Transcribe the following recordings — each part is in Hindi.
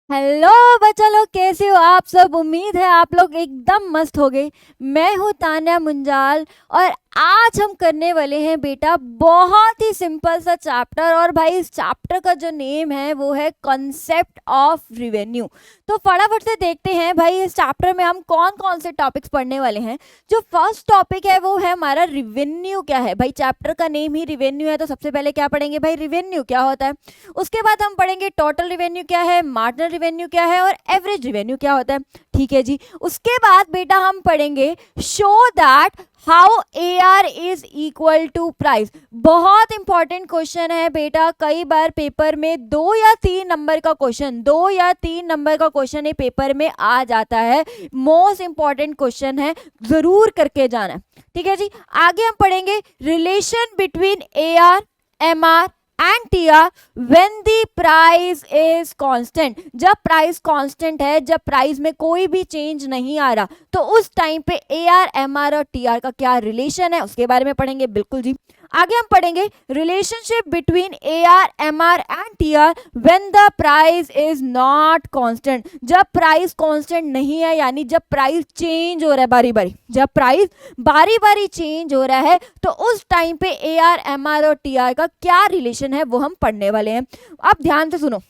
हेलो बच्चा लोग, कैसे हो आप सब। उम्मीद है आप लोग एकदम मस्त हो गए। मैं हूँ तान्या मुंजाल और आज हम करने वाले हैं बेटा बहुत ही सिंपल सा चैप्टर। और भाई इस चैप्टर का जो नेम है वो है कॉन्सेप्ट ऑफ रिवेन्यू। तो फटाफट से देखते हैं भाई इस चैप्टर में हम कौन कौन से टॉपिक्स पढ़ने वाले हैं। जो फर्स्ट टॉपिक है वो है हमारा रिवेन्यू क्या है। भाई चैप्टर का नेम ही रिवेन्यू है तो सबसे पहले क्या पढ़ेंगे भाई, रिवेन्यू क्या होता है। उसके बाद हम पढ़ेंगे टोटल रिवेन्यू क्या है, मार्जिनल रिवेन्यू क्या है और एवरेज रिवेन्यू क्या होता है। ठीक है जी। उसके बाद बेटा हम पढ़ेंगे show that how AR is equal to price. बहुत इंपॉर्टेंट क्वेश्चन है बेटा, कई बार पेपर में 2 या 3 नंबर का क्वेश्चन, 2 या 3 नंबर का क्वेश्चन ये पेपर में आ जाता है। मोस्ट इंपॉर्टेंट क्वेश्चन है, जरूर करके जाना है। ठीक है जी। आगे हम पढ़ेंगे relation between AR, MR and TR when the price is constant. जब प्राइस कांस्टेंट है, जब प्राइस में कोई भी चेंज नहीं आ रहा, तो उस टाइम पे AR, MR और TR का क्या रिलेशन है उसके बारे में पढ़ेंगे। बिल्कुल जी। आगे हम पढ़ेंगे relationship between AR, MR and TR when the price is not constant. जब प्राइस कांस्टेंट नहीं है, यानी जब प्राइस चेंज हो रहा है बारी बारी, जब प्राइस बारी बारी चेंज हो रहा है, तो उस टाइम पे AR, MR और TR का क्या रिलेशन है वो हम पढ़ने वाले हैं। अब ध्यान से सुनो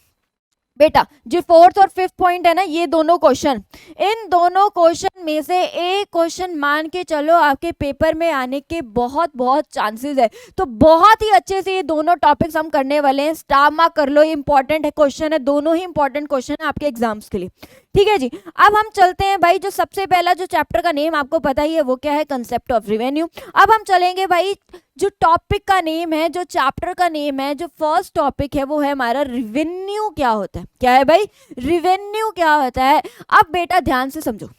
बेटा, जो फोर्थ और फिफ्थ पॉइंट है ना, ये दोनों क्वेश्चन, इन दोनों क्वेश्चन में से एक क्वेश्चन मान के चलो आपके पेपर में आने के बहुत बहुत चांसेस है। तो बहुत ही अच्छे से ये दोनों टॉपिक्स हम करने वाले हैं। स्टार मार्क कर लो, ये इंपॉर्टेंट है क्वेश्चन है, दोनों ही इंपॉर्टेंट क्वेश्चन है आपके एग्जाम्स के लिए। ठीक है जी। अब हम चलते हैं भाई, जो सबसे पहला जो चैप्टर का नेम आपको पता ही है वो क्या है, कंसेप्ट ऑफ रिवेन्यू। अब हम चलेंगे भाई, जो टॉपिक का नेम है, जो चैप्टर का नेम है, जो फर्स्ट टॉपिक है वो है हमारा रिवेन्यू क्या होता है। क्या है भाई, रिवेन्यू क्या होता है। अब बेटा ध्यान से समझो,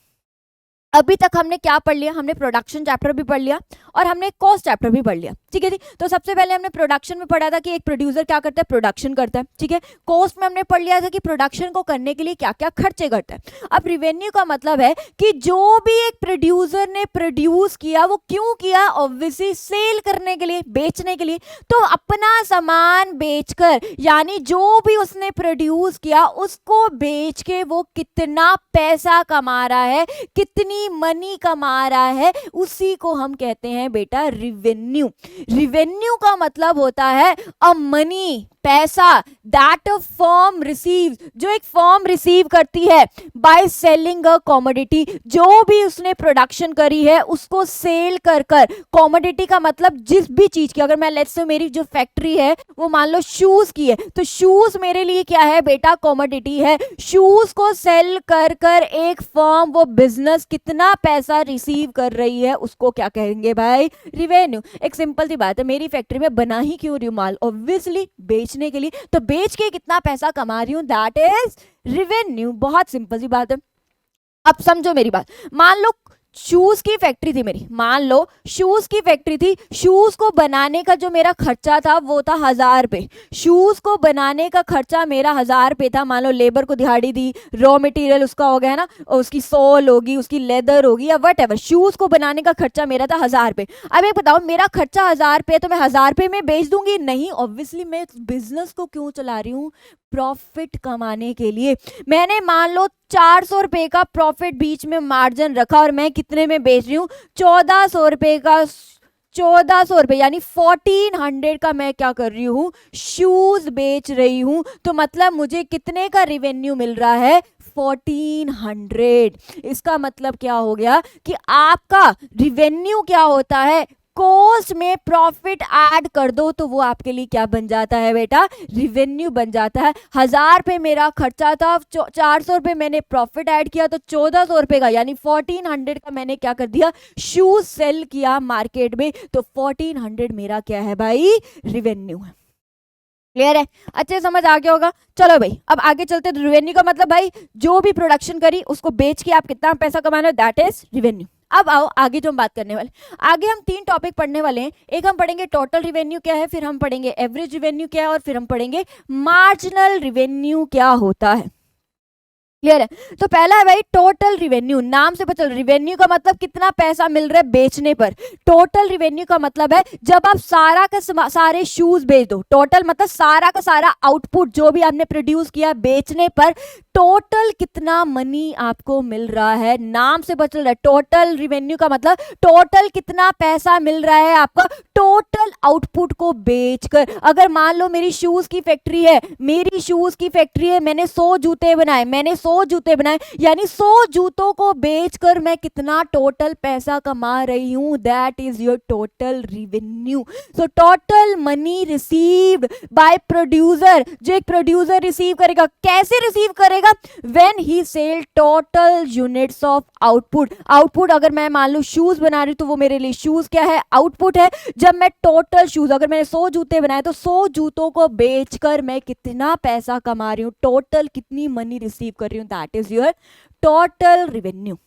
अभी तक हमने क्या पढ़ लिया, हमने प्रोडक्शन चैप्टर भी पढ़ लिया और हमने कॉस्ट चैप्टर भी पढ़ लिया। ठीक है जी। तो सबसे पहले हमने प्रोडक्शन में पढ़ा था कि एक प्रोड्यूसर क्या करता है, प्रोडक्शन करता है। ठीक है। कॉस्ट में हमने पढ़ लिया था कि प्रोडक्शन को करने के लिए क्या क्या खर्चे करता है। अब रिवेन्यू का मतलब है कि जो भी एक प्रोड्यूसर ने प्रोड्यूस किया वो क्यों किया, ऑब्वियसली सेल करने के लिए, बेचने के लिए। तो अपना सामान बेचकर, यानी जो भी उसने प्रोड्यूस किया उसको बेच के वो कितना पैसा कमा रहा है, कितनी मनी कमा रहा है, उसी को हम कहते हैं बेटा रिवेन्यू। रिवेन्यू का मतलब होता है अ मनी, पैसा दैट अ फर्म रिसीव, जो एक फर्म रिसीव करती है बाय सेलिंग अ कॉमोडिटी। जो भी उसने प्रोडक्शन करी है उसको सेल कर कर, कॉमोडिटी का मतलब जिस भी चीज की, अगर मैं लेट्स से मेरी जो फैक्ट्री है वो मान लो शूज की है, तो शूज मेरे लिए क्या है बेटा, कॉमोडिटी है। शूज को सेल कर कर एक फर्म, वो बिजनेस कितना पैसा रिसीव कर रही है उसको क्या कहेंगे भाई, रिवेन्यू। एक सिंपल सी बात है, मेरी फैक्ट्री में बना ही क्यों रही हूं माल, ऑब्वियसली बेचने के लिए, तो बेच के कितना पैसा कमा रही हूं, दैट इज रिवेन्यू। बहुत सिंपल सी बात है। अब समझो मेरी बात, मान लो शूज की फैक्ट्री थी मेरी, मान लो शूज की फैक्ट्री थी, शूज को बनाने का जो मेरा खर्चा था वो था 1000 रुपए। शूज को बनाने का खर्चा मेरा 1000 रुपए था। मान लो लेबर को दिहाड़ी दी, रॉ मटेरियल उसका हो गया ना, उसकी सोल होगी, उसकी लेदर होगी या वट एवर, शूज को बनाने का खर्चा मेरा था 1000 रुपए। अब एक बताओ, मेरा खर्चा 1000 रुपए, तो मैं 1000 रुपए में बेच दूंगी? नहीं, ऑब्वियसली मैं बिजनेस को क्यों चला रही हूँ, प्रॉफिट कमाने के लिए। मैंने मान लो 400 रुपए का प्रॉफिट बीच में मार्जिन रखा और मैं कितने में बेच रही हूँ, 1400 रुपए का, 1400 रुपए यानी 1400 का मैं क्या कर रही हूँ, शूज बेच रही हूँ। तो मतलब मुझे कितने का रिवेन्यू मिल रहा है, 1400। इसका मतलब क्या हो गया कि आपका रिवेन्यू क्या होता है, कॉस्ट में प्रॉफिट ऐड कर दो तो वो आपके लिए क्या बन जाता है बेटा, रिवेन्यू बन जाता है। 1000 रुपए मेरा खर्चा था, 400 रुपए मैंने प्रॉफिट ऐड किया, तो 1400 रुपए का यानी 1400 का मैंने क्या कर दिया, शूज सेल किया मार्केट में, तो 1400 मेरा क्या है भाई, रिवेन्यू है। क्लियर है, अच्छे समझ आ गया होगा। चलो भाई अब आगे चलते। रिवेन्यू का मतलब भाई जो भी प्रोडक्शन करी उसको बेच के आप कितना पैसा कमा रहे हो, दैट इज रिवेन्यू। अब आओ आगे जो हम बात करने वाले, आगे हम 3 टॉपिक पढ़ने वाले हैं। एक हम पढ़ेंगे टोटल रिवेन्यू क्या है, फिर हम पढ़ेंगे एवरेज रिवेन्यू क्या है, और फिर हम पढ़ेंगे मार्जिनल रिवेन्यू क्या होता है। क्लियर है? तो पहला है भाई टोटल रिवेन्यू, नाम से पता चल, रिवेन्यू का मतलब कितना पैसा मिल रहा है बेचने पर। टोटल रिवेन्यू का मतलब है जब आप सारा का सारे शूज बेच दो, टोटल मतलब सारा का सारा आउटपुट जो भी आपने प्रोड्यूस किया बेचने पर टोटल कितना मनी आपको मिल रहा है, नाम से पता चल रहा है। टोटल रिवेन्यू का मतलब टोटल कितना पैसा मिल रहा है आपका टोटल आउटपुट को बेचकर। अगर मान लो मेरी शूज की फैक्ट्री है, मेरी शूज की फैक्ट्री है, मैंने 100 जूते बनाए, मैंने 100 जूते बनाए, यानी 100 जूतों को बेचकर मैं कितना टोटल पैसा कमा रही हूं, that is your total revenue. So total money received by producer, जो एक प्रोड्यूसर रिसीव करेगा, कैसे रिसीव करेगा? When he sell total units of output. Output अगर मैं मान लो शूज बना रही हूं तो वो मेरे लिए शूज क्या है, आउटपुट है। जब मैं टोटल शूज, अगर मैंने 100 जूते बनाए तो 100 जूतों को बेचकर मैं कितना पैसा कमा रही हूं, टोटल कितनी मनी रिसीव कर रही हूं, that is your total revenue.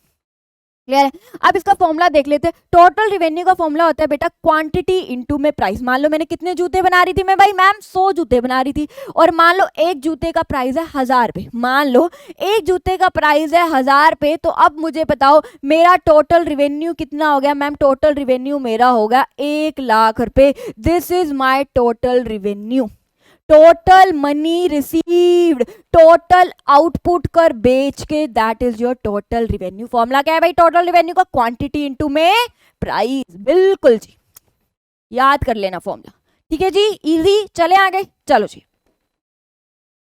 Clear है? अब इसका फॉर्मूला देख लेते हैं। टोटल रिवेन्यू का फॉर्मूला होता है बेटा क्वांटिटी इनटू में प्राइस। मान लो मैंने कितने जूते बना रही थी मैं भाई, मैम 100 जूते बना रही थी, और मान लो एक जूते का प्राइस है 1000 रुपए, मान लो एक जूते का प्राइस है 1000 रुपए। तो अब मुझे बताओ मेरा टोटल रिवेन्यू कितना हो गया? मैम टोटल रिवेन्यू मेरा होगा 1 लाख रुपए। This is my total revenue. Total money received, total output कर बेच के, that is your total revenue. Formula क्या है भाई टोटल रिवेन्यू का? क्वांटिटी इनटू में प्राइस। बिल्कुल जी, याद कर लेना फॉर्मूला, ठीक है जी, इजी। चले आगे, चलो जी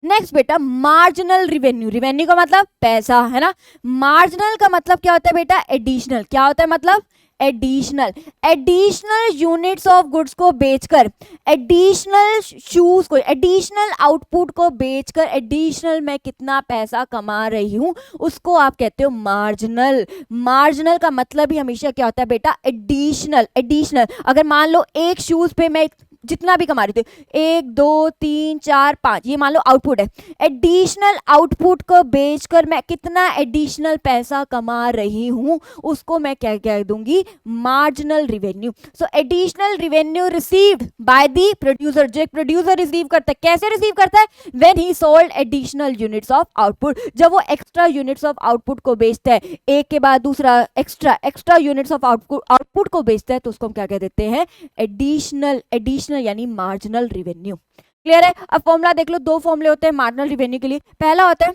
नेक्स्ट बेटा मार्जिनल रिवेन्यू। रिवेन्यू का मतलब पैसा है ना, मार्जिनल का मतलब क्या होता है बेटा? एडिशनल। क्या होता है मतलब? Additional. Additional units of goods को बेचकर, एडिशनल शूज को, एडिशनल आउटपुट को बेचकर एडिशनल मैं कितना पैसा कमा रही हूं, उसको आप कहते हो मार्जिनल। मार्जिनल का मतलब ही हमेशा क्या होता है बेटा? एडिशनल। एडिशनल अगर मान लो एक शूज पे मैं जितना भी कमा रही थी, 1 2 3 4 5, ये मान लो आउटपुट है, एडिशनल आउटपुट को बेचकर मैं कितना एडिशनल पैसा कमा रही हूं, उसको मैं क्या कह दूंगी? Marginal revenue. So additional revenue received by the producer, जो एक प्रोड्यूसर रिसीव करता है, कैसे रिसीव करता है? When he sold additional units of output, जब वो एक्स्ट्रा यूनिट्स ऑफ आउटपुट को बेचता है, एक के बाद दूसरा एक्स्ट्रा यूनिट्स ऑफ आउटपुट को बेचता है, तो उसको हम क्या कह देते हैं? एडिशनल। एडिशनल यानी मार्जिनल रिवेन्यू। क्लियर है? अब फॉर्मूला देख लो, दो फॉर्मूले होते हैं मार्जिनल रिवेन्यू के लिए। पहला होता है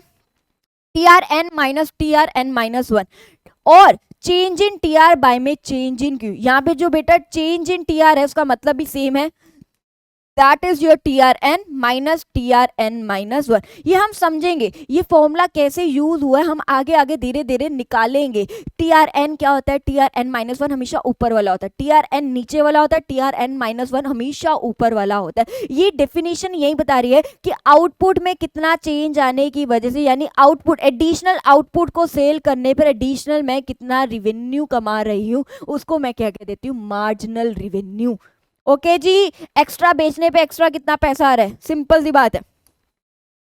TRN माइनस TRN माइनस 1 और चेंज इन TR बाय में चेंज इन Q। यहाँ पे जो बेटा चेंज इन TR है उसका मतलब भी सेम है, that is your TRN minus TRN minus 1। ये हम समझेंगे ये फॉर्मूला कैसे यूज हुआ है, हम आगे आगे धीरे धीरे निकालेंगे। TRN क्या होता है? TRN माइनस 1 हमेशा ऊपर वाला होता है, TRN नीचे वाला होता है, TRN माइनस 1 हमेशा ऊपर वाला होता है। ये डेफिनेशन यही बता रही है कि आउटपुट में कितना चेंज आने की वजह से, यानी आउटपुट, एडिशनल आउटपुट को सेल करने पर एडिशनल मैं कितना रिवेन्यू कमा रही हूँ, उसको मैं क्या कह देती हूँ? Marginal revenue. ओके जी, एक्स्ट्रा बेचने पे एक्स्ट्रा कितना पैसा आ रहा है, सिंपल सी बात है।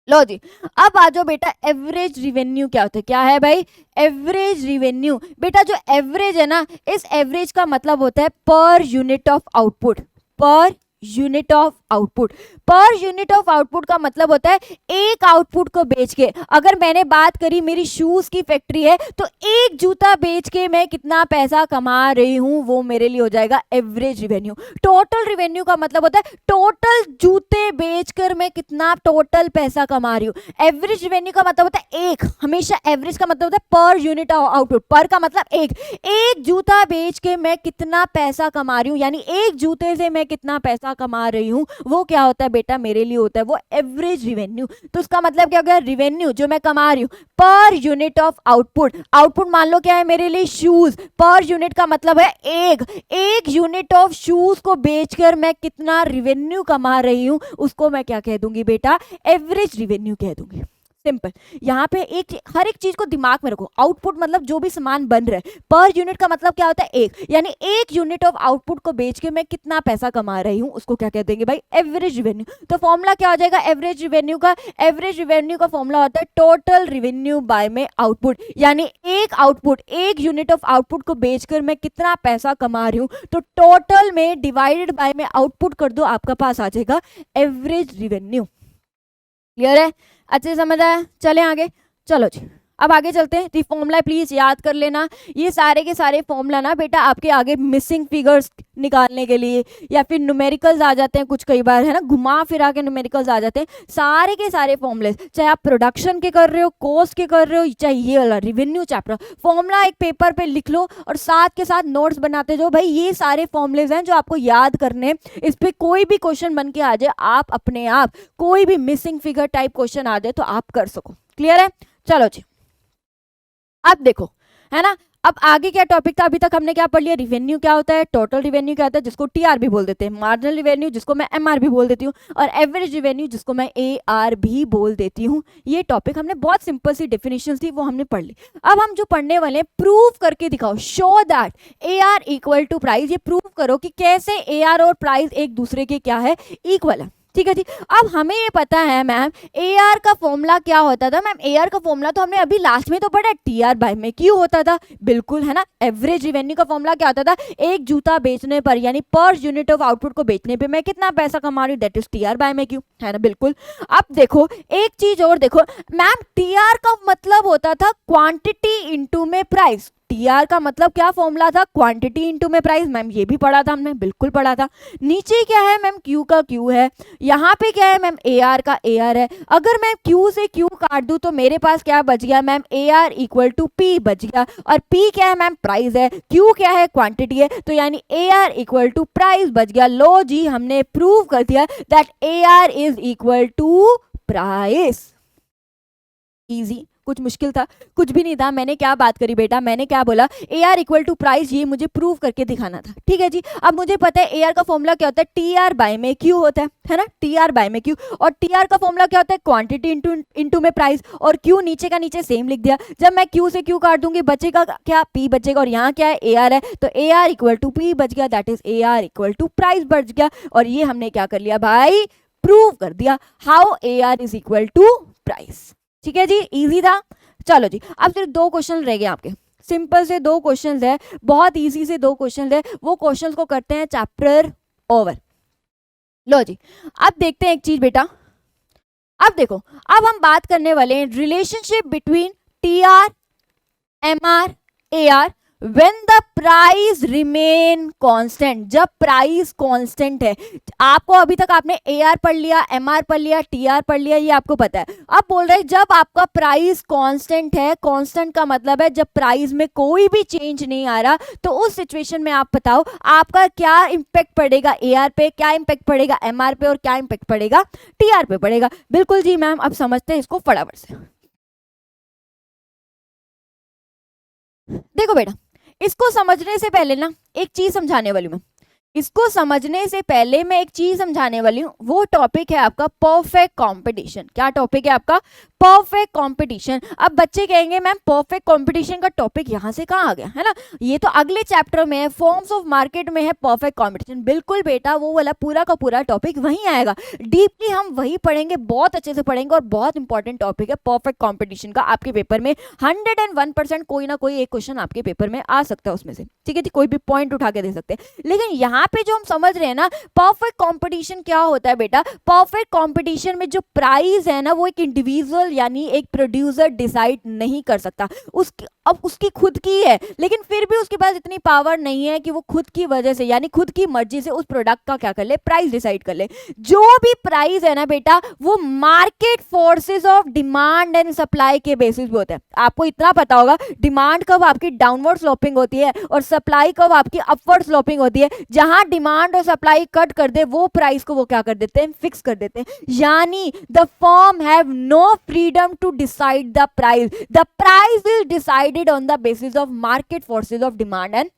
लो जी, अब आ जाओ बेटा एवरेज रिवेन्यू क्या होता है? क्या है भाई? Average revenue. बेटा जो एवरेज है ना, इस एवरेज का मतलब होता है per unit of output. Per unit of output, per unit of output का मतलब होता है एक आउटपुट को बेच के, अगर मैंने बात करी मेरी शूज की फैक्ट्री है तो एक जूता बेच के मैं कितना पैसा कमा रही हूं, वो मेरे लिए हो जाएगा एवरेज रिवेन्यू। टोटल रिवेन्यू का मतलब होता है टोटल जूते बेचकर मैं कितना टोटल पैसा कमा रही हूं। एवरेज रिवेन्यू का मतलब होता है एक, हमेशा एवरेज का मतलब होता है पर यूनिट ऑफ आउटपुट, पर का मतलब एक जूता बेच के मैं कितना पैसा कमा रही हूं, यानी एक जूते से मैं कितना पैसा कमा रही हूं, वो क्या होता है बेटा? मेरे लिए होता है वो एवरेज रिवेन्यू। तो उसका मतलब क्या हो गया? रिवेन्यू जो मैं कमा रही हूं per unit of output. Output मान लो क्या है मेरे लिए? शूज। पर यूनिट का मतलब है एक यूनिट ऑफ शूज को बेचकर मैं कितना रिवेन्यू कमा रही हूं, उसको मैं क्या कह दूंगी बेटा? एवरेज रिवेन्यू कह दूंगी। सिंपल। यहाँ पे हर एक चीज को दिमाग में रखो। आउटपुट मतलब जो भी सामान बन रहा है, पर यूनिट का मतलब क्या होता है? एक, यानी एक यूनिट ऑफ आउटपुट को बेच के मैं कितना पैसा कमा रही हूँ, उसको क्या कह देंगे भाई? Average revenue. तो फॉर्मूला क्या हो जाएगा एवरेज रिवेन्यू का? एवरेज रिवेन्यू का फॉर्मूला होता है टोटल रिवेन्यू बाय में आउटपुट, यानी एक आउटपुट, एक यूनिट ऑफ आउटपुट को बेचकर मैं कितना पैसा कमा रही हूँ, तो टोटल में डिवाइडेड बाय में आउटपुट कर दो, आपका पास आ जाएगा एवरेज रिवेन्यू। क्लियर है? अच्छे समझ आया? चले आगे। चलो जी अब आगे चलते हैं। तो फॉर्मूला प्लीज याद कर लेना। ये सारे के सारे फॉर्मूला ना बेटा आपके आगे मिसिंग फिगर्स निकालने के लिए या फिर न्यूमेरिकल्स आ जाते हैं कुछ कई बार, है ना, घुमा फिरा के न्यूमेरिकल्स आ जाते हैं। सारे के सारे फॉर्मूले, चाहे आप प्रोडक्शन के कर रहे हो, कॉस्ट के कर रहे हो, चाहे ये वाला रिवेन्यू चैप्टर, फॉर्मूला एक पेपर पे लिख लो और साथ के साथ नोट्स बनाते जाओ। भाई ये सारे फॉर्मूलेज हैं जो आपको याद करने हैं। इस पे कोई भी क्वेश्चन बन के आ जाए, आप अपने आप कोई भी मिसिंग फिगर टाइप क्वेश्चन आ जाए तो आप कर सको। क्लियर है? चलो जी अब देखो, है ना, अब आगे क्या टॉपिक था? अभी तक हमने क्या पढ़ लिया? रिवेन्यू क्या होता है, टोटल रिवेन्यू क्या होता है जिसको टीआर भी बोल देते हैं, मार्जिनल रिवेन्यू जिसको मैं एमआर भी बोल देती हूँ, और एवरेज रिवेन्यू जिसको मैं एआर भी बोल देती हूँ। ये टॉपिक हमने बहुत सिंपल सी डेफिनेशन थी वो हमने पढ़ ली। अब हम जो पढ़ने वाले हैं, प्रूव करके दिखाओ, show that AR equal to price. ये प्रूव करो कि कैसे एआर और प्राइस एक दूसरे के क्या है, इक्वल है। ठीक है जी। अब हमें ये पता है मैम एआर का फॉर्मूला क्या होता था। मैम एआर का फॉर्मूला तो हमने अभी लास्ट में तो पढ़ा, टीआर बाय में क्यू होता था। बिल्कुल, है ना। एवरेज रिवेन्यू का फॉर्मूला क्या होता था? एक जूता बेचने पर यानी पर यूनिट ऑफ आउटपुट को बेचने पे मैं कितना पैसा कमा रही हूँ, दैट इज टीआर बाय में क्यू, है ना। बिल्कुल। अब देखो एक चीज और देखो मैम, टीआर का मतलब होता था क्वांटिटी इनटू में प्राइस। टीआर का मतलब क्या फॉर्मूला था? क्वांटिटी इनटू में प्राइस। मैम ये भी पढ़ा था हमने, बिल्कुल पढ़ा था। नीचे क्या है मैम? क्यू का क्यू है। यहाँ पे क्या है मैम? एआर का एआर है। अगर मैं क्यू से क्यू काट दूं तो मेरे पास क्या बच गया ma'am? AR equal to P बच गया। और पी क्या है मैम? प्राइस है। क्यू क्या है? क्वांटिटी है। तो यानी एआर इक्वल टू प्राइस बच गया। लो जी हमने प्रूव कर दिया that AR is equal to price. Easy, कुछ मुश्किल था? कुछ भी नहीं था। मैंने क्या बात करी बेटा? मैंने क्या बोला? एआर इक्वल टू प्राइस, ये मुझे प्रूव करके दिखाना था। ठीक है जी। अब मुझे पता है एआर का फॉर्मूला क्या होता है? टीआर बाय में क्यू होता है ना, टीआर बाय में क्यू। और टीआर का फॉर्मूला क्या होता है? क्वांटिटी इनटू में प्राइस। और क्यू नीचे का नीचे सेम लिख दिया। जब मैं क्यू से क्यू काट दूंगी बचेगा क्या? पी बचेगा। और यहाँ क्या है? एआर है। तो एआर इक्वल टू पी बच गया, that is AR equal to price बच गया। और ये हमने क्या कर लिया भाई? प्रूव कर दिया how AR is equal to price. ठीक है जी, इजी था। चलो जी अब सिर्फ दो क्वेश्चन रह गए आपके, सिंपल से दो क्वेश्चंस है, बहुत इजी से दो क्वेश्चंस है। वो क्वेश्चंस को करते हैं चैप्टर ओवर। लो जी अब देखते हैं एक चीज बेटा। अब देखो, अब हम बात करने वाले हैं relationship between TR, MR, AR when the price remain constant। जब प्राइस कांस्टेंट है। आपको अभी तक आपने एआर पढ़ लिया, एमआर पढ़ लिया, टीआर पढ़ लिया, ये आपको पता है। अब बोल रहे हैं जब आपका प्राइस कांस्टेंट है, कांस्टेंट का मतलब है जब प्राइस में कोई भी चेंज नहीं आ रहा, तो उस सिचुएशन में आप बताओ आपका क्या इंपैक्ट पड़ेगा एआर पे, क्या इंपैक्ट पड़ेगा एमआर पे और क्या इंपैक्ट पड़ेगा टीआर पे पड़ेगा। बिल्कुल जी मैम, अब समझते हैं इसको फटाफट से। देखो बेटा, इसको समझने से पहले ना एक चीज समझाने वाली हूं मैं। इसको समझने से पहले मैं एक चीज समझाने वाली हूँ। वो टॉपिक है आपका परफेक्ट कंपटीशन। क्या टॉपिक है आपका? Perfect competition. अब बच्चे कहेंगे मैम परफेक्ट कंपटीशन का टॉपिक यहाँ से कहाँ आ गया, है ना? ये तो अगले चैप्टर में है, फॉर्म्स ऑफ मार्केट में है परफेक्ट कंपटीशन। बिल्कुल बेटा, वो वाला पूरा का पूरा टॉपिक वहीं आएगा। डीपली हम वही पढ़ेंगे, बहुत अच्छे से पढ़ेंगे। और बहुत इंपॉर्टेंट टॉपिक है परफेक्ट कंपटीशन का। आपके पेपर में 101% कोई ना कोई एक क्वेश्चन आपके पेपर में आ सकता है उसमें से। ठीक है जी, कोई भी पॉइंट उठा के दे सकते हैं। लेकिन यहाँ पे जो हम समझ रहे हैं ना, परफेक्ट कंपटीशन क्या होता है बेटा? परफेक्ट कंपटीशन में जो प्राइस है ना, वो एक इंडिविजुअल यानी एक प्रोड्यूसर डिसाइड नहीं कर सकता। अब उसकी खुद की है, लेकिन फिर भी उसके पास इतनी पावर नहीं है कि वो खुद की वजह से यानी खुद की मर्जी से उस प्रोडक्ट का क्या कर ले? प्राइस डिसाइड कर ले। जो भी प्राइस है ना बेटा, वो market forces of demand and supply के बेसिस पे होता है। आपको इतना पता होगा डिमांड कब आपकी डाउनवर्ड स्लोपिंग होती है और सप्लाई कब आपकी अपवर्ड स्लोपिंग होती है। जहां डिमांड और सप्लाई कट कर दे, वो प्राइस को वो क्या कर देते हैं? फिक्स कर देते हैं। यानी the firm have no freedom to decide the price. The price is decided on the basis of market forces of demand and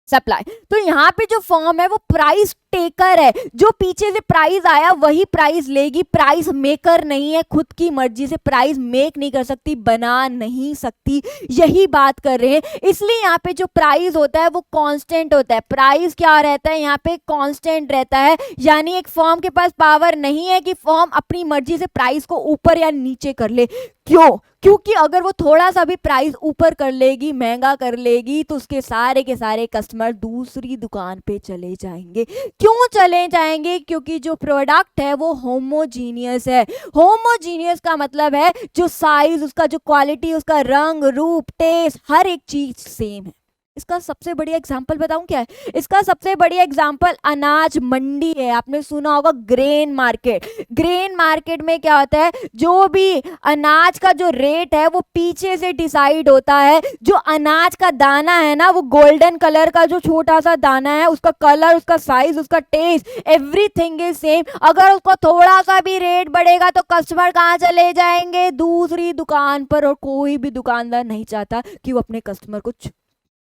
supply. तो यहाँ पे जो फर्म है वो प्राइस टेकर है। जो पीछे से प्राइस आया वही प्राइस लेगी। प्राइस मेकर नहीं है, खुद की मर्जी से प्राइस मेक नहीं कर सकती, बना नहीं सकती। यही बात कर रहे हैं। इसलिए यहाँ पे जो प्राइस होता है वो कांस्टेंट होता है। प्राइस क्या रहता है? यहाँ पे कांस्टेंट रहता है। यानी एक फर्म के पास पावर नहीं है कि फर्म अपनी मर्जी से प्राइस को ऊपर या नीचे कर ले। क्यों? क्योंकि अगर वो थोड़ा सा भी प्राइस ऊपर कर लेगी, महंगा कर लेगी, तो उसके सारे के सारे कस्टमर दूसरी दुकान पे चले जाएंगे। क्यों चले जाएंगे? क्योंकि जो प्रोडक्ट है वो होमोजीनियस है। होमोजीनियस का मतलब है जो साइज, उसका जो क्वालिटी, उसका रंग, रूप, टेस्ट, हर एक चीज सेम है। इसका सबसे बढ़िया एग्जांपल बताऊं क्या है? इसका सबसे बढ़िया एग्जांपल अनाज मंडी है। आपने सुना होगा ग्रेन मार्केट। ग्रेन मार्केट में क्या होता है, जो भी अनाज का जो रेट है वो पीछे से डिसाइड होता है। जो अनाज का दाना है ना, वो गोल्डन कलर का जो छोटा सा दाना है, उसका कलर, उसका साइज, उसका टेस्ट, एवरीथिंग इज सेम। अगर उसको थोड़ा सा भी रेट बढ़ेगा तो कस्टमर कहाँ चले जाएंगे? दूसरी दुकान पर। और कोई भी दुकानदार नहीं चाहता कि वो अपने कस्टमर को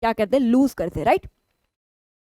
क्या करते, लूज करते, राइट?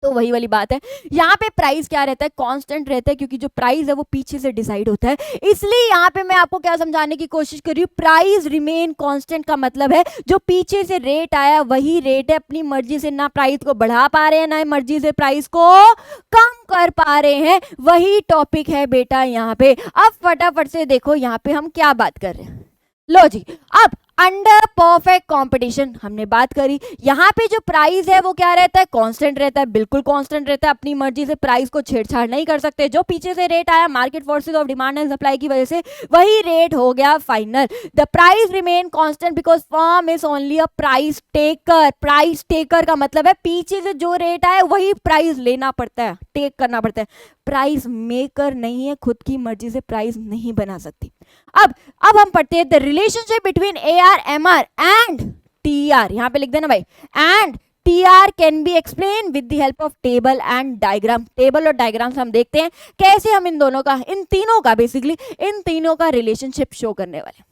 तो वही वाली बात है। यहाँ पे प्राइस क्या रहता है? कांस्टेंट रहता है, क्योंकि जो प्राइस है वो पीछे से डिसाइड होता है। इसलिए यहाँ पे मैं आपको क्या समझाने की कोशिश कर रही हूँ, प्राइस रिमेन कांस्टेंट का मतलब है जो पीछे से रेट आया वही रेट है। अपनी मर्जी से ना प्राइस को बढ़ा पा रहे हैं, ना मर्जी से प्राइस को कम कर पा रहे हैं। वही टॉपिक है बेटा यहाँ पे। अब फटाफट से देखो यहाँ पे हम क्या बात कर रहे हैं। लो जी, अब अंडर परफेक्ट कंपटीशन हमने बात करी। यहाँ पे जो प्राइस है वो क्या रहता है? कांस्टेंट रहता है, बिल्कुल कांस्टेंट रहता है। अपनी मर्जी से प्राइस को छेड़छाड़ नहीं कर सकते। जो पीछे से रेट आया market forces of demand and supply की वजह से, वही रेट हो गया final. The price remain constant because firm is only a price taker. Price taker का मतलब है पीछे से जो रेट आया वही प्राइस लेना पड़ता है, टेक करना पड़ता है। प्राइस मेकर नहीं है, खुद की मर्जी से प्राइस नहीं बना सकती। अब हम पढ़ते हैं the relationship between AR, MR and TR। यहां पे लिख देना भाई, and TR can be explain with the help of table and diagram. Table और डायग्राम से हम देखते हैं कैसे हम इन दोनों का, इन तीनों का, बेसिकली इन तीनों का रिलेशनशिप शो करने वाले।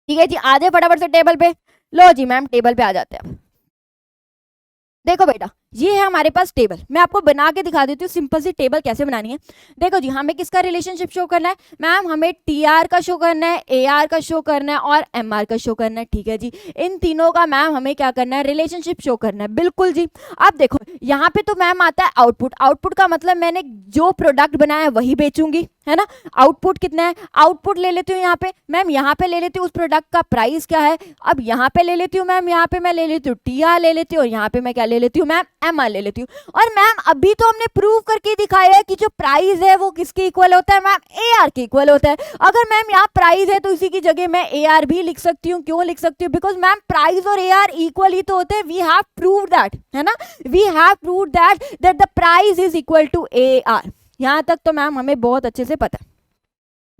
ठीक है जी, आ जाए फटाफट से टेबल पे। लो जी मैम, टेबल पे आ जाते हैं। देखो बेटा, ये है हमारे पास टेबल। मैं आपको बना के दिखा देती हूँ सिंपल सी टेबल कैसे बनानी है। देखो जी, हमें किसका रिलेशनशिप शो करना है मैम? हमें TR का शो करना है, AR का शो करना है और MR का शो करना है। ठीक है जी, इन तीनों का मैम हमें क्या करना है? रिलेशनशिप शो करना है। बिल्कुल जी। अब देखो यहाँ पे तो मैम आता है आउटपुट। आउटपुट का मतलब मैंने जो प्रोडक्ट बनाया वही बेचूंगी, है ना? आउटपुट कितना है? आउटपुट ले लेती हूँ यहाँ पे मैम, यहाँ पे ले लेती हूँ उस प्रोडक्ट का प्राइस क्या है। अब यहाँ पे ले लेती हूँ मैम, यहाँ पे मैं ले लेती हूँ TR ले लेती हूँ, और यहाँ पे मैं क्या ले लेती हूँ मैम? MR ले लेती हूँ। और मैम अभी तो हमने प्रूव करके दिखाया है कि जो प्राइस है वो किसके इक्वल होता है मैम? AR के इक्वल होता है। अगर मैम यहाँ प्राइस है तो इसी की जगह मैं AR भी लिख सकती हूँ। क्यों लिख सकती हूँ? बिकॉज मैम प्राइस और AR इक्वल ही तो होते हैं। वी हैव प्रूव दैट, है ना? We have prove that the price is equal to AR। यहाँ तक तो मैम हमें बहुत अच्छे से पता है,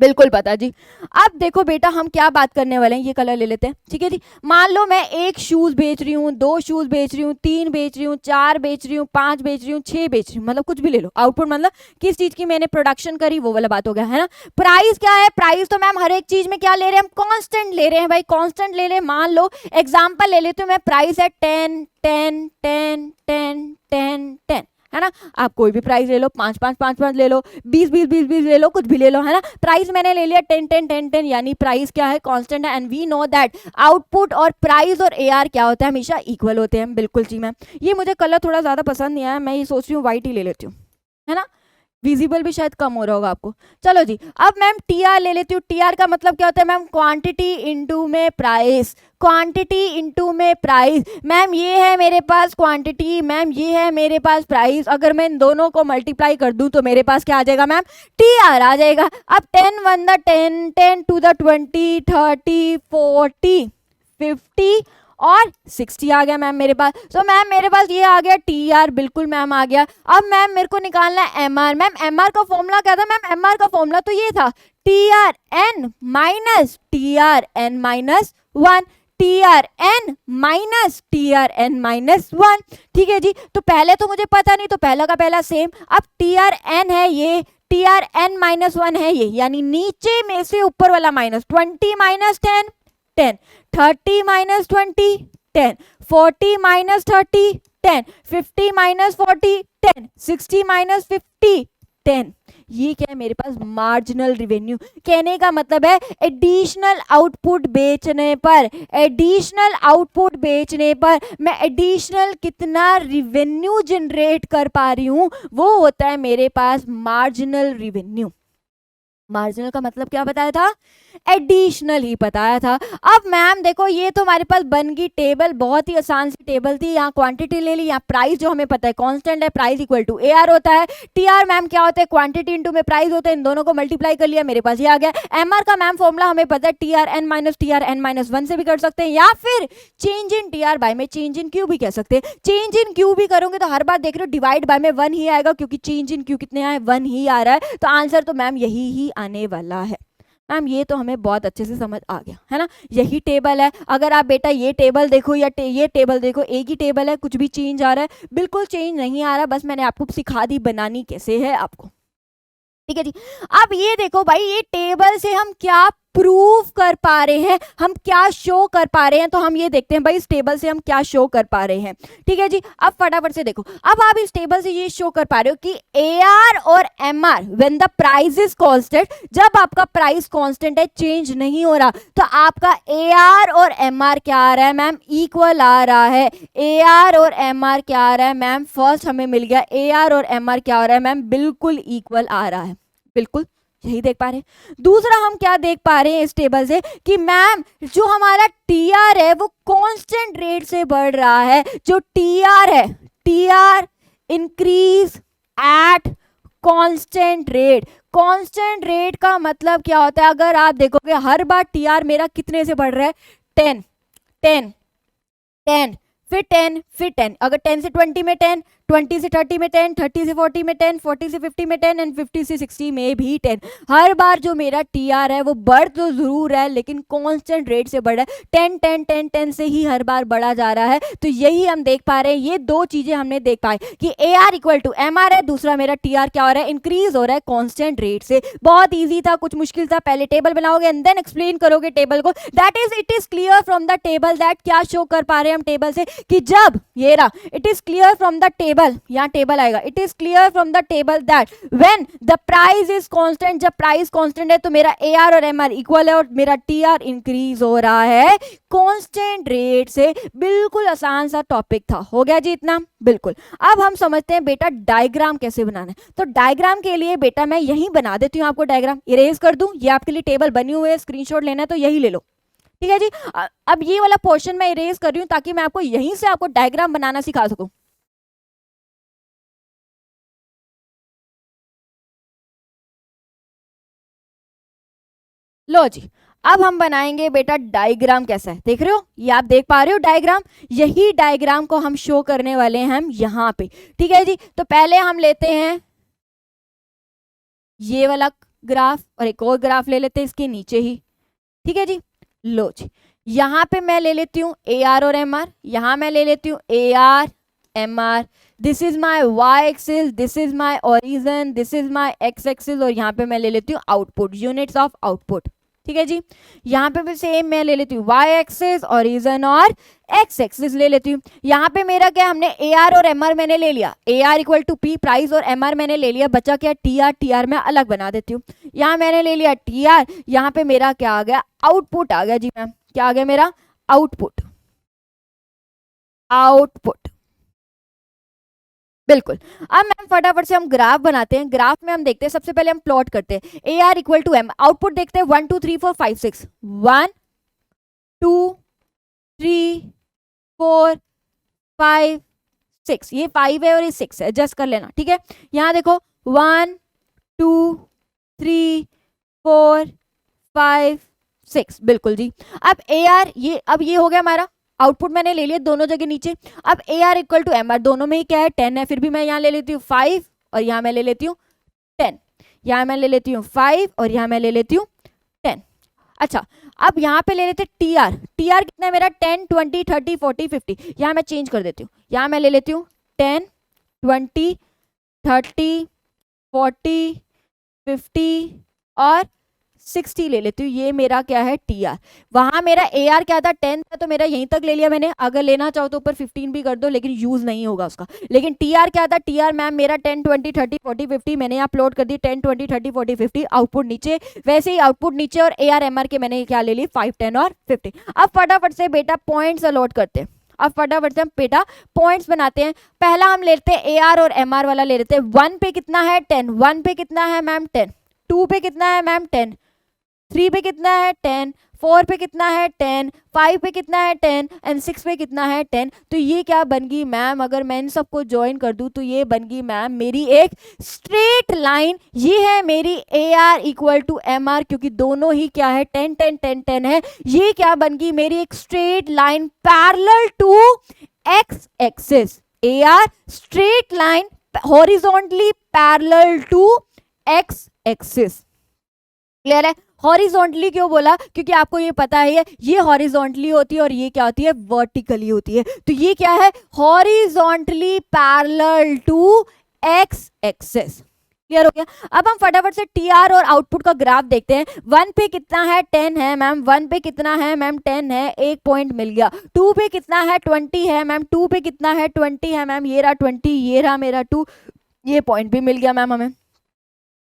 बिल्कुल पता जी। अब देखो बेटा, हम क्या बात करने वाले हैं, ये कलर ले लेते हैं। ठीक है जी, मान लो मैं एक शूज बेच रही हूँ, 2 शूज बेच रही हूँ, 3 बेच रही हूँ, 4 बेच रही हूँ, 5 बेच रही हूँ, 6 बेच रही हूँ, मतलब कुछ भी ले लो। आउटपुट मतलब किस चीज की मैंने प्रोडक्शन करी, वो वाला बात हो गया, है ना? प्राइस क्या है? प्राइस तो मैम हर एक चीज में क्या ले रहे हैं हम? कांस्टेंट ले रहे हैं भाई, कांस्टेंट ले रहे हैं। मान लो एग्जांपल ले लेती हूँ मैं, प्राइस है 10 10 10 10 10 10, है ना? आप कोई भी प्राइस ले लो, 5 5 5 5 ले लो, 20 20 20 20 ले लो, कुछ भी ले लो, है ना? प्राइस मैंने ले लिया 10 10 10 10, यानी प्राइस क्या है? कांस्टेंट है। And we know that output और प्राइस और AR क्या होता है? हमेशा इक्वल होते हैं। बिल्कुल जी मैम। ये मुझे कलर थोड़ा ज्यादा पसंद नहीं आया, मैं ये सोच रही हूँ व्हाइट ही ले लेती हूँ, है ना? विजिबल भी शायद कम हो रहा होगा आपको। चलो जी, अब मैम TR ले लेती हूँ। TR का मतलब क्या होता है मैम? क्वांटिटी इनटू में प्राइस। क्वांटिटी इनटू में प्राइस। मैम ये है मेरे पास क्वांटिटी, मैम ये है मेरे पास प्राइस। अगर मैं इन दोनों को मल्टीप्लाई कर दूं तो मेरे पास क्या आ जाएगा मैम? TR आ जाएगा। अब 10 1 द 10, 10 2 द 20, 30 40 50 और 60 आ गया मैम मेरे पास। तो मैम मेरे पास ये आ गया TR, बिल्कुल मैम आ गया। अब मैम मेरे को निकालना है MR। मैम MR का फॉर्मूला क्या था मैम? MR का फॉर्मूला तो ये था TRN minus TRN minus 1, TRN minus TRN minus 1। ठीक है जी, तो पहले तो मुझे पता नहीं, तो पहला का पहला सेम। अब TRN है ये, TRN माइनस 1 है ये, यानी नीचे में से ऊपर वाला minus. 20 minus 10 10, 30 minus 20 10, 40 minus 30 10, 50 minus 40 10, 60 minus 50 10। ये क्या है मेरे पास? Marginal revenue. कहने का मतलब है एडिशनल आउटपुट बेचने पर, एडिशनल आउटपुट बेचने पर मैं एडिशनल कितना रिवेन्यू जनरेट कर पा रही हूं, वो होता है मेरे पास मार्जिनल रिवेन्यू। मार्जिनल का मतलब क्या बताया था? एडिशनल ही बताया था। अब मैम देखो ये तो हमारे पास बन गई टेबल, बहुत ही आसान सी टेबल थी। यहाँ क्वांटिटी ले ली, यहाँ प्राइस जो हमें पता है कांस्टेंट है, प्राइस इक्वल टू AR होता है। TR मैम क्या होता है, क्वांटिटी इनटू में प्राइस होता है, इन दोनों को मल्टीप्लाई कर लिया, मेरे पास ये आ गया। MR का मैम फॉर्मूला हमें पता है TRN-TRN-1 से भी कर सकते हैं, या फिर चेंज इन TR बाय में चेंज इन Q भी कह सकते हैं। चेंज इन Q भी करोगे तो हर बार देख रहे हो डिवाइड बाय में 1 ही आएगा, क्योंकि चेंज इन Q कितने आए, 1 ही आ रहा है, तो आंसर तो मैम यही ही आने वाला है। मैम ये तो हमें बहुत अच्छे से समझ आ गया है ना, यही टेबल है। अगर आप बेटा ये टेबल देखो या ये टेबल देखो, एक ही टेबल है, कुछ भी चेंज आ रहा है, बिल्कुल चेंज नहीं आ रहा, बस मैंने आपको सिखा दी बनानी कैसे है आपको, ठीक है जी। अब ये देखो भाई, ये टेबल से हम क्या प्रूव कर पा रहे हैं, हम क्या शो कर पा रहे हैं, तो हम ये देखते हैं भाई इस टेबल से हम क्या शो कर पा रहे हैं, ठीक है जी। अब फटाफट से देखो, अब आप इस टेबल से ये शो कर पा रहे हो कि AR और MR when the price is constant, जब आपका प्राइस कांस्टेंट है, चेंज नहीं हो रहा, तो आपका AR और MR क्या आ रहा है मैम, इक्वल आ रहा है। AR और MR क्या आ रहा है मैम, फर्स्ट हमें मिल गया AR और MR क्या हो रहा है मैम, बिल्कुल इक्वल आ रहा है, बिल्कुल यही देख पा रहे हैं। दूसरा हम क्या देख पा रहे हैं इस टेबल से कि मैम जो हमारा TR है वो कांस्टेंट रेट से बढ़ रहा है। जो TR है, TR increase at constant rate. Constant rate का मतलब क्या होता है, अगर आप देखोगे हर बार TR मेरा कितने से बढ़ रहा है, 10 10 10 फिर 10 फिर 10, अगर 10 से 20 में 10, 20 से 30 में 10, 30 से 40 में 10, 40 से 50 में 10 एंड 50 से 60 में भी 10। हर बार जो मेरा TR है वो बढ़ तो जरूर है, लेकिन कांस्टेंट रेट से बढ़ रहा है, 10 10 10 10 से ही हर बार बढ़ा जा रहा है। तो यही हम देख पा रहे हैं, ये दो चीजें हमने देख पाई कि AR इक्वल टू MR है, दूसरा मेरा TR क्या हो रहा है, इंक्रीज हो रहा है कांस्टेंट रेट से। बहुत ईजी था, कुछ मुश्किल था, पहले टेबल बनाओगे एंड देन एक्सप्लेन करोगे टेबल को। That is it is clear from the table that, क्या शो कर पा रहे हैं हम टेबल से कि जब ये रहा, it is clear from the table, यहाँ टेबल आएगा, it is clear from the table that when the price is constant, जब प्राइस कांस्टेंट है तो मेरा AR और MR इक्वल है और मेरा TR इंक्रीज हो रहा है कांस्टेंट रेट से। बिल्कुल आसान सा टॉपिक था, हो गया जी इतना, बिल्कुल। अब हम समझते हैं बेटा डायग्राम कैसे बनाना है। तो डायग्राम के लिए बेटा मैं यही बना देती हूँ आपको, डायग्राम इरेज कर दूं, ये आपके लिए टेबल बनी हुई है, स्क्रीनशॉट लेना है तो यही ले लो, ठीक है जी। अब ये वाला पोर्शन मैं इरेज कर रही हूँ ताकि मैं आपको यहीं से आपको डायग्राम बनाना सिखा सकूं। लो जी, अब हम बनाएंगे बेटा डायग्राम कैसा है, देख रहे हो, ये आप देख पा रहे हो डायग्राम, यही डायग्राम को हम शो करने वाले हैं हम यहाँ पे, ठीक है जी। तो पहले हम लेते हैं ये वाला ग्राफ और एक और ग्राफ ले लेते हैं इसके नीचे ही, ठीक है जी। लो जी, यहाँ पे मैं ले लेती हूँ AR और MR, यहाँ मैं ले लेती हूँ AR MR, this is my Y axis, this is my origin, this is my X axis, और यहाँ पे मैं ले लेती हूँ आउटपुट, यूनिट्स ऑफ आउटपुट, ठीक है जी। यहाँ पे भी सेम मैं ले लेती हूँ Y एक्सिस, ओरिजिन और X एक्सिस ले लेती हूँ। यहाँ पे मेरा क्या, हमने AR और MR मैंने ले लिया, AR equal to P price और MR मैंने ले लिया, बचा क्या TR, TR मैं अलग बना देती हूँ। यहाँ मैंने ले लिया TR, यहाँ पे मेरा क्या आ गया, आउटपुट आ गया जी मैम, क्या आ गया मेरा, आउटपुट, आउटपुट, बिल्कुल। अब मैम फटाफट से हम ग्राफ बनाते हैं। ग्राफ में हम देखते हैं, सबसे पहले हम प्लॉट करते हैं AR इक्वल टू M, आउटपुट देखते हैं 1 2 3 4 5 6, 1 2 3 4 5 6, ये 5 है और ये 6 है, एडजस्ट कर लेना, ठीक है। यहाँ देखो 1 2 3 4 5 6, बिल्कुल जी। अब AR ये, अब ये हो गया हमारा आउटपुट, मैंने ले लिया दोनों जगह नीचे। अब AR इक्वल टू MR, दोनों में ही क्या है 10 है, फिर भी मैं यहाँ ले लेती हूँ 5 और यहाँ मैं ले लेती हूँ 10, यहाँ मैं ले लेती हूँ 5 और यहाँ मैं ले लेती हूँ 10। अच्छा, अब यहाँ पे ले लेते TR, TR कितना है मेरा 10 20 30 40 50, यहाँ मैं चेंज कर देती हूँ, यहाँ मैं ले लेती हूँ 10 20 30 40 50 और 60 ले लेती हूँ, ये मेरा क्या है TR। वहां मेरा AR क्या था 10 था, तो मेरा यहीं तक ले लिया मैंने, अगर लेना चाहो तो ऊपर 15 भी कर दो, लेकिन यूज नहीं होगा उसका। लेकिन TR क्या था, TR मैम मेरा 10 20 30 40 50, मैंने यहाँ प्लॉट कर दी 10 20 30 40 50, आउटपुट नीचे, वैसे ही आउटपुट नीचे, और AR MR के मैंने क्या ले ली 5 10 और 50। अब फटाफट से बेटा पॉइंट्स अलॉट करते हैं, अब फटाफट से हम बेटा पॉइंट्स बनाते हैं। पहला हम लेते हैं AR और MR वाला ले लेते हैं। 1 पे कितना है 10, 1 पे कितना है मैम 10, 2 पे कितना है मैम 10, 3 पे कितना है 10, 4 पे कितना है 10, 5 पे कितना है 10 एंड 6 पे कितना है 10। तो ये क्या बन गई मैम, अगर मैं इन सबको ज्वाइन कर दूं तो ये बन गई मैम मेरी एक स्ट्रेट लाइन। ये है मेरी AR इक्वल टू MR, क्योंकि दोनों ही क्या है 10 10 10 10 है। ये क्या बन गई मेरी एक straight line parallel to x axis. AR straight line horizontally parallel to x axis. Clear है? हॉरिजॉन्टली क्यों बोला, क्योंकि आपको ये पता है ये हॉरिजॉन्टली होती है और ये क्या होती है वर्टिकली होती है। तो ये क्या है horizontally parallel to x axis. Clear हो गया? अब हम फटाफट से TR और आउटपुट का ग्राफ देखते हैं। 1 पे कितना है 10 है मैम, 1 पे कितना है मैम 10 है, 1 पॉइंट मिल गया। 2 पे कितना है 20 है मैम, 2 पे कितना है 20 है मैम, ये रहा 20, ये रहा मेरा 2, ये पॉइंट भी मिल गया मैम हमें।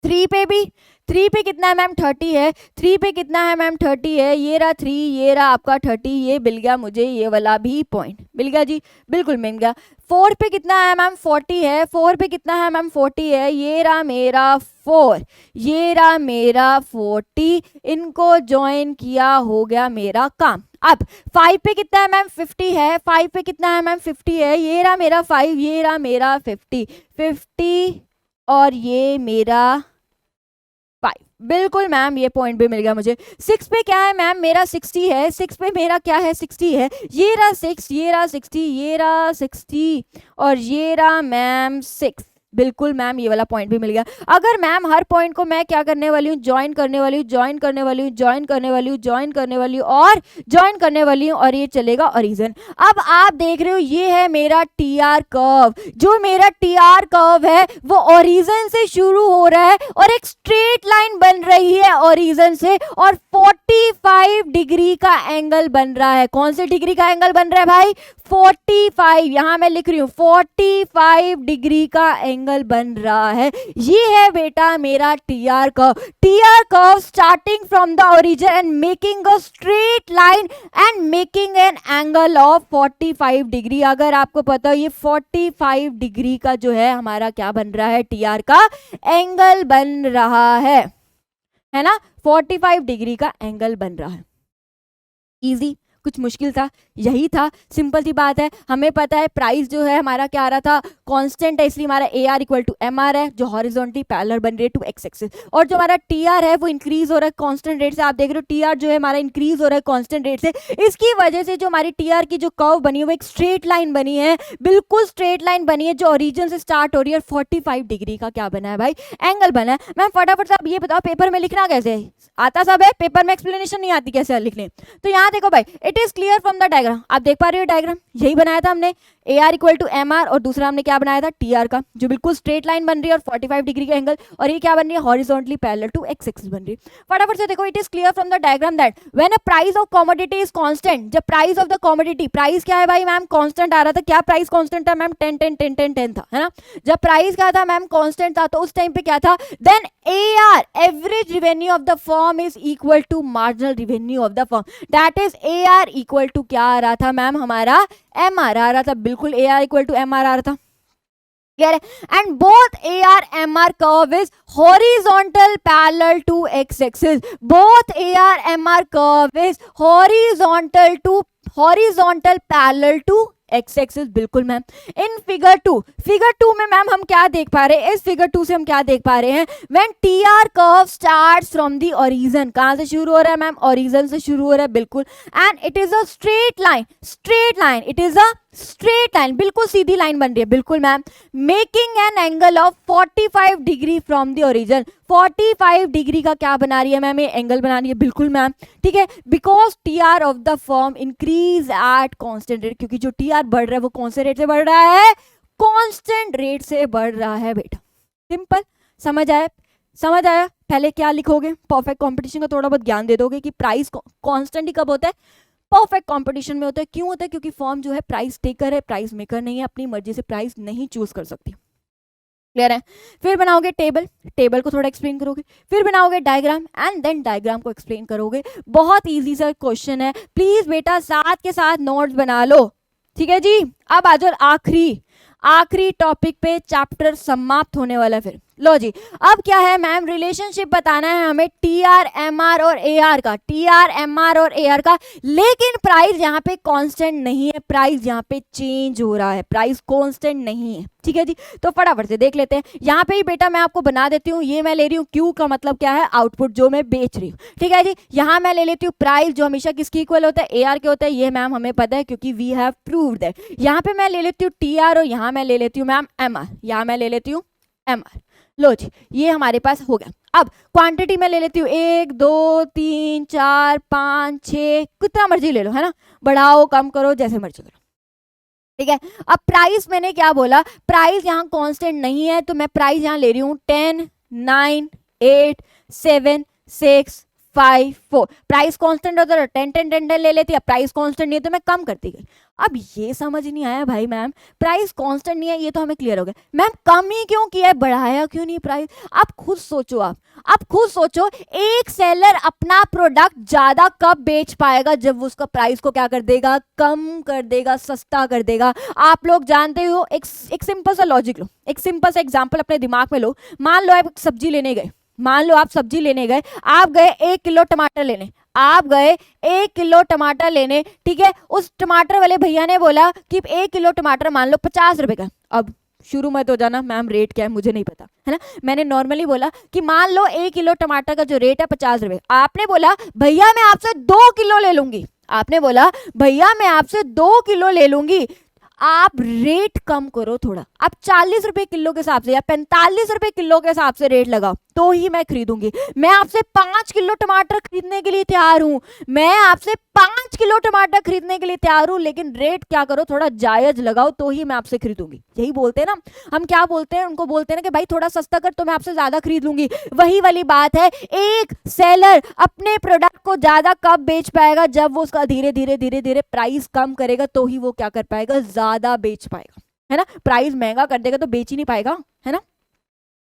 3 पे भी, 3 पे कितना है मैम 30 है, 3 पे कितना है मैम 30 है, ये रहा 3, ये रहा आपका 30, ये मिल गया मुझे, ये वाला भी पॉइंट मिल गया जी, बिल्कुल मिल गया। 4 पे कितना है मैम 40 है, 4 पे कितना है मैम 40 है, ये रहा मेरा 4, ये रहा मेरा 40, इनको ज्वाइन किया हो गया मेरा काम। अब 5 पे कितना है मैम 50 है, 5 पे कितना है मैम 50 है, ये रहा मेरा 5, ये रहा मेरा 50, 50 और ये मेरा 5, बिल्कुल मैम ये पॉइंट भी मिल गया मुझे। 6 पे क्या है मैम मेरा 60 है, 6 पे मेरा क्या है 60 है, ये रहा 6, ये रहा 60, ये रहा 60 और ये रहा मैम 6, बिल्कुल मैम ये वाला पॉइंट भी मिल गया। अगर मैम हर पॉइंट को मैं क्या करने वाली हूँ ज्वाइन करने वाली हूँ, ज्वाइन करने वाली हूँ, ज्वाइन करने वाली हूँ, ज्वाइन करने वाली हूँ और ज्वाइन करने वाली हूँ और ये चलेगा ओरिजिन। अब आप देख रहे हो ये है मेरा TR कर्व। जो मेरा TR कर्व है वो ओरिजिन से शुरू हो रहा है और एक स्ट्रेट लाइन बन रही है ओरिजिन से और 45 डिग्री का एंगल बन रहा है। कौन से डिग्री का एंगल बन रहा है भाई 45, यहां मैं लिख रही हूं 45 डिग्री का एंगल बन रहा है। ये है बेटा मेरा TR curve. TR curve starting from the origin and making a straight line and making an angle of 45 degree. अगर आपको पता हो ये 45 डिग्री का जो है हमारा क्या बन रहा है TR का एंगल बन रहा है ना, 45 डिग्री का एंगल बन रहा है। इजी, कुछ मुश्किल था? यही था, सिंपल सी बात है। हमें पता है प्राइस जो है हमारा क्या आ रहा था कांस्टेंट है, इसलिए हमारा AR इक्वल टू MR है जो हॉरिजॉन्टली पैरेलल बन रही है टू एक्स एक्सिस, और जो हमारा TR है वो इंक्रीज हो रहा है कांस्टेंट रेट से। आप देख रहे हो TR जो है हमारा इंक्रीज हो रहा है कांस्टेंट रेट से। इसकी वजह से जो हमारी TR की जो कर्व बनी है वो एक स्ट्रेट लाइन बनी है, बिल्कुल स्ट्रेट लाइन बनी है जो ओरिजिन से स्टार्ट हो रही है। 45 डिग्री का क्या बना है भाई एंगल बना है। मैं फटाफट से आप ये बताओ पेपर में लिखना कैसे है? आता सब है, पेपर में एक्सप्लेनेशन नहीं आती कैसे लिखने। तो यहाँ देखो भाई, it is clear from the diagram. आप देख पा रहे हो डायग्राम, यही बनाया था हमने, AR इक्वल टू MR और दूसरा हमने क्या बनाया था TR का, जो बिल्कुल स्ट्रेट लाइन बन रही है और 45 डिग्री का एंगल, और ये क्या बन रही है horizontally parallel to x axis बन रही है। फटाफट से देखो, it is clear from the diagram that when a price of commodity is constant, जब price of the commodity, price क्या है भाई मैम कांस्टेंट आ रहा था। क्या प्राइस कांस्टेंट था मैम 10 10 10 10 10 था, है ना। जब प्राइस क्या था मैम कांस्टेंट था तो उस टाइम पे क्या था, then AR average revenue of the firm is equal to marginal revenue of the firm, that is AR equal to क्या आ रहा था मैम हमारा MR आ रहा था, बिल्कुल AR इक्वल टू MR आ रहा था। क्लियर है? And both AR MR curve is horizontal parallel to x axis, both AR MR curve is horizontal parallel to x axis, बिल्कुल मैम। इन फिगर 2 में मैम हम क्या देख पा रहे हैं, इस फिगर 2 से हम क्या देख पा रहे हैं, when TR curve starts from the origin, कहां से शुरू हो रहा है मैम ओरिजिन से शुरू हो रहा है, बिल्कुल। And it is a straight line, it is a straight line, बिल्कुल सीधी लाइन बन रही है, बिल्कुल ma'am. Making an angle of 45 degree from the origin, 45 degree का क्या बना रही है मैम ये एंगल बना रही है, बिल्कुल मैम, ठीक है। Because TR of the firm increase at constant rate, क्योंकि जो TR बढ़ रहा है वो कौन से रेट से बढ़ रहा है, कांस्टेंट रेट से बढ़ रहा है बेटा। सिंपल, समझ आया? पहले क्या लिखोगे, परफेक्ट कंपटीशन का थोड़ा बहुत ज्ञान दे दोगे कि प्राइस कांस्टेंट ही कब होता है, परफेक्ट कंपटीशन में होता है। क्यों होता है? क्योंकि फर्म जो है प्राइस टेकर है, प्राइस मेकर नहीं है, अपनी मर्जी से प्राइस नहीं चूज कर सकती। क्लियर है? फिर बनाओगे टेबल को थोड़ा एक्सप्लेन करोगे, फिर बनाओगे डायग्राम एंड देन डायग्राम को एक्सप्लेन करोगे। बहुत इजी सा क्वेश्चन है, प्लीज बेटा साथ के साथ नोट्स बना लो, ठीक है जी। अब आ जाओ आखिरी टॉपिक पे, चैप्टर समाप्त होने वाला है फिर। लो जी, अब क्या है मैम, रिलेशनशिप बताना है हमें टी आर एम आर और ए आर का, टी आर एम आर और ए आर का, लेकिन प्राइस यहाँ पे कांस्टेंट नहीं है, प्राइस यहाँ पे चेंज हो रहा है, प्राइस कांस्टेंट नहीं है। ठीक है जी, तो फटाफट से देख लेते हैं। यहाँ पे ही बेटा मैं आपको बना देती हूँ, ये मैं ले रही हूँ क्यू का मतलब क्या है, आउटपुट जो मैं बेच रही हूँ। ठीक है जी, यहाँ मैं ले लेती हूँ प्राइस जो हमेशा किसकी इक्वल होता है, ए आर के होता है, ये मैम हमें पता है क्योंकि वी हैव प्रूव्ड दैट। यहाँ पे मैं ले लेती हूँ टी आर और यहाँ मैं ले लेती हूँ मैम एम आर, यहाँ मैं ले लेती हूँ एम आर। लो जी, ये हमारे पास हो गया। अब क्वांटिटी में ले लेती हूँ 1 2 3 4 5 6, कितना मर्जी ले लो, है ना, बढ़ाओ कम करो जैसे मर्जी करो। ठीक है, अब प्राइस मैंने क्या बोला, प्राइस यहाँ कांस्टेंट नहीं है, तो मैं प्राइस यहाँ ले रही हूँ 10 9 8 7 6 5 4। प्राइस कांस्टेंट होता है 10 10 10 10 ले लेती है, प्राइस कांस्टेंट नहीं है तो मैं कम करती गई। अब ये समझ नहीं आया भाई मैम, प्राइस कांस्टेंट नहीं है ये तो हमें क्लियर हो गया, मैम कम ही क्यों किया है, बढ़ाया क्यों नहीं प्राइस? आप खुद सोचो, आप खुद सोचो, एक सेलर अपना प्रोडक्ट ज्यादा कब बेच पाएगा, जब वो उसका प्राइस को क्या कर देगा, कम कर देगा, सस्ता कर देगा। आप लोग जानते हो, एक सिंपल सा लॉजिक लो, एक सिंपल सा एग्जांपल अपने दिमाग में लो। मान लो आप सब्जी लेने गए, मान लो आप सब्जी लेने गए, आप गए 1 किलो टमाटर लेने, आप गए 1 किलो टमाटर लेने। ठीक है, उस टमाटर वाले भैया ने बोला कि 1 किलो टमाटर मान लो 50 रुपए का। अब शुरू में तो जाना मैम रेट क्या है मुझे नहीं पता, है ना, मैंने नॉर्मली बोला कि मान लो 1 किलो टमाटर का जो रेट है 50 रुपए। आपने बोला भैया मैं आपसे 2 किलो ले लूंगी, आपने बोला भैया मैं आपसे 2 किलो ले लूंगी। आप रेट कम करो थोड़ा, आप 40 रुपए किलो के हिसाब से या 45 रुपए किलो के हिसाब से रेट लगाओ तो ही मैं खरीदूंगी। मैं आपसे 5 किलो टमाटर खरीदने के लिए तैयार हूं, मैं आपसे 5 किलो टमाटर खरीदने के लिए तैयार हूं, लेकिन रेट क्या करो, थोड़ा जायज लगाओ तो ही मैं आपसे खरीदूंगी। यही बोलते हैं ना हम, क्या बोलते हैं उनको, बोलते हैं ना कि भाई थोड़ा सस्ता कर तो मैं आपसे ज्यादा खरीद लूंगी। वही वाली बात है, एक सेलर अपने प्रोडक्ट को ज्यादा कब बेच पाएगा, जब वो उसका धीरे धीरे धीरे धीरे प्राइस कम करेगा तो ही वो क्या कर पाएगा, ज्यादा बेच पाएगा, है ना। प्राइस महंगा कर देगा तो बेच ही नहीं पाएगा, है ना,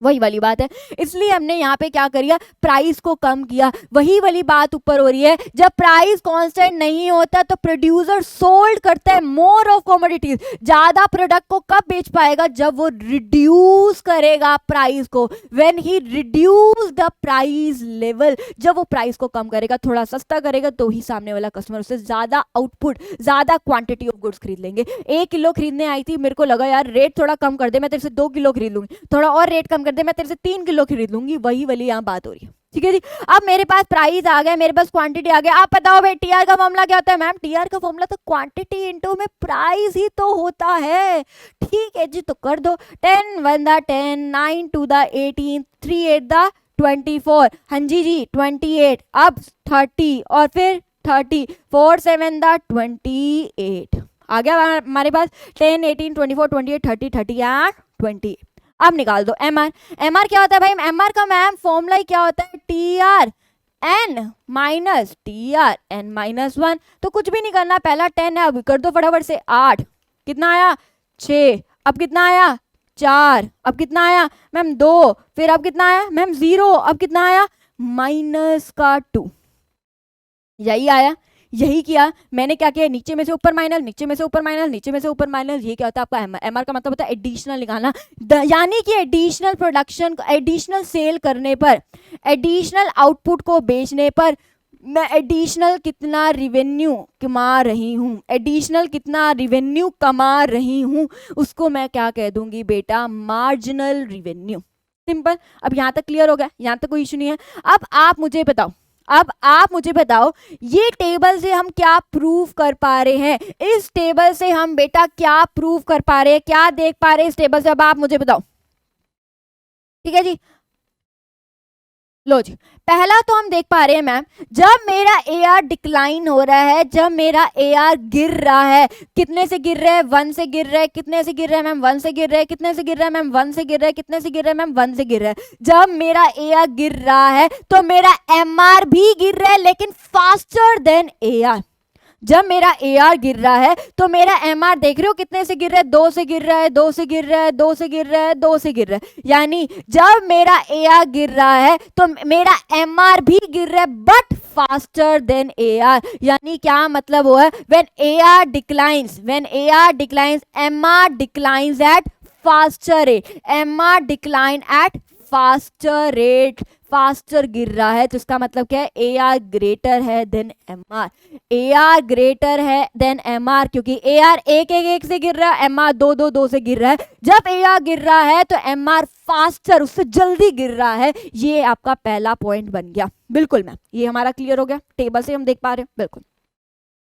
वही वाली बात है। इसलिए हमने यहाँ पे क्या किया, प्राइस को कम किया। वही वाली बात ऊपर हो रही है, जब प्राइस कांस्टेंट नहीं होता तो प्रोड्यूसर सोल्ड करता है मोर ऑफ कमोडिटीज, ज्यादा प्रोडक्ट को कब बेच पाएगा, जब वो रिड्यूस करेगा प्राइस को, when he reduce the price level, जब वो प्राइस को कम करेगा, थोड़ा सस्ता करेगा, तो ही सामने वाला कस्टमर उससे ज्यादा आउटपुट, ज्यादा क्वांटिटी ऑफ गुड्स खरीद लेंगे। 1 किलो खरीदने आई थी, मेरे को लगा यार रेट थोड़ा कम कर दे, मैं तेरे से 2 किलो खरीद लूंगी, थोड़ा और रेट कम कर दे, मैं तेरे से 3 किलो खरीद लूंगी। वही वाली यहाँ बात हो रही है। ठीक है जी, अब मेरे पास प्राइस आ गया, मेरे पास क्वांटिटी आ गया। आप बताओ भाई टीआर का फॉर्मूला क्या होता है? मैम टीआर का फॉर्मूला तो क्वांटिटी इनटू में प्राइस ही तो होता है। ठीक है जी, तो कर दो 10 1 द 10, 9 2 द 18, 3 8 द 24। हाँ जी जी 28, अब 30 और फिर 30, 4 7 द 28 आ गया हमारे पास। 10 18 24 28 30 30 एंड 28। अब निकाल दो एम आर। एम आर क्या होता है भाई? एम आर का मैम फॉर्मूला ही क्या होता है? T R N minus T R N minus 1। तो कुछ भी नहीं करना, पहला 10 है, अब कर दो फटाफट से। 8 कितना आया? 6। अब कितना आया? 4। अब कितना आया मैम? 2। फिर अब कितना आया मैम? 0। अब कितना आया? माइनस का 2। यही आया, यही किया मैंने। क्या किया? नीचे में से ऊपर माइनस, नीचे में से ऊपर माइनस, नीचे में से ऊपर माइनस। ये क्या होता है आपका एमआर का मतलब होता है एडिशनल निकालना, यानी कि एडिशनल प्रोडक्शन, एडिशनल सेल करने पर, एडिशनल आउटपुट को बेचने पर मैं एडिशनल कितना रिवेन्यू कमा रही हूँ, एडिशनल कितना रिवेन्यू कमा रही हूँ, उसको मैं क्या कह दूंगी बेटा? Marginal revenue. सिंपल। अब यहाँ तक क्लियर हो गया? यहाँ तक कोई इशू नहीं है। अब आप मुझे बताओ, अब आप मुझे बताओ ये टेबल से हम क्या प्रूव कर पा रहे हैं? इस टेबल से हम बेटा क्या प्रूव कर पा रहे हैं, क्या देख पा रहे हैं इस टेबल से? अब आप मुझे बताओ। ठीक है जी, लो जी, पहला तो हम देख पा रहे हैं मैम, जब मेरा एआर डिक्लाइन हो रहा है, जब मेरा एआर गिर रहा है, कितने से गिर रहा है? 1 से गिर रहा है। कितने से गिर रहा है मैम? 1 से गिर रहा है। कितने से गिर रहा है मैम? 1 से गिर रहा है। कितने से गिर रहा है मैम? 1 से गिर रहा है। जब मेरा एआर गिर रहा है तो मेरा एमआर भी गिर रहा है, लेकिन फास्टर देन एआर। जब मेरा एआर गिर रहा है तो मेरा एमआर देख रहे हो कितने से गिर रहा है? 2 से गिर रहा है, 2 से गिर रहा है, 2 से गिर रहा है, 2 से गिर रहा है। यानी जब मेरा एआर गिर रहा है तो मेरा एमआर भी गिर रहा है, बट फास्टर देन एआर। यानी क्या मतलब हुआ है? When AR declines, when AR declines, MR declines at faster rate, MR decline at faster गिर रहा है, तो इसका मतलब क्या है, ए आर ग्रेटर है than M R, A R greater है देन एम आर, क्योंकि ए आर एक से गिर रहा है, एम आर दो से गिर रहा है। जब ए आर गिर रहा है तो एम आर फास्टर, उससे जल्दी गिर रहा है। ये आपका पहला पॉइंट बन गया। बिल्कुल मैम, ये हमारा क्लियर हो गया, टेबल से हम देख पा रहे हैं। बिल्कुल।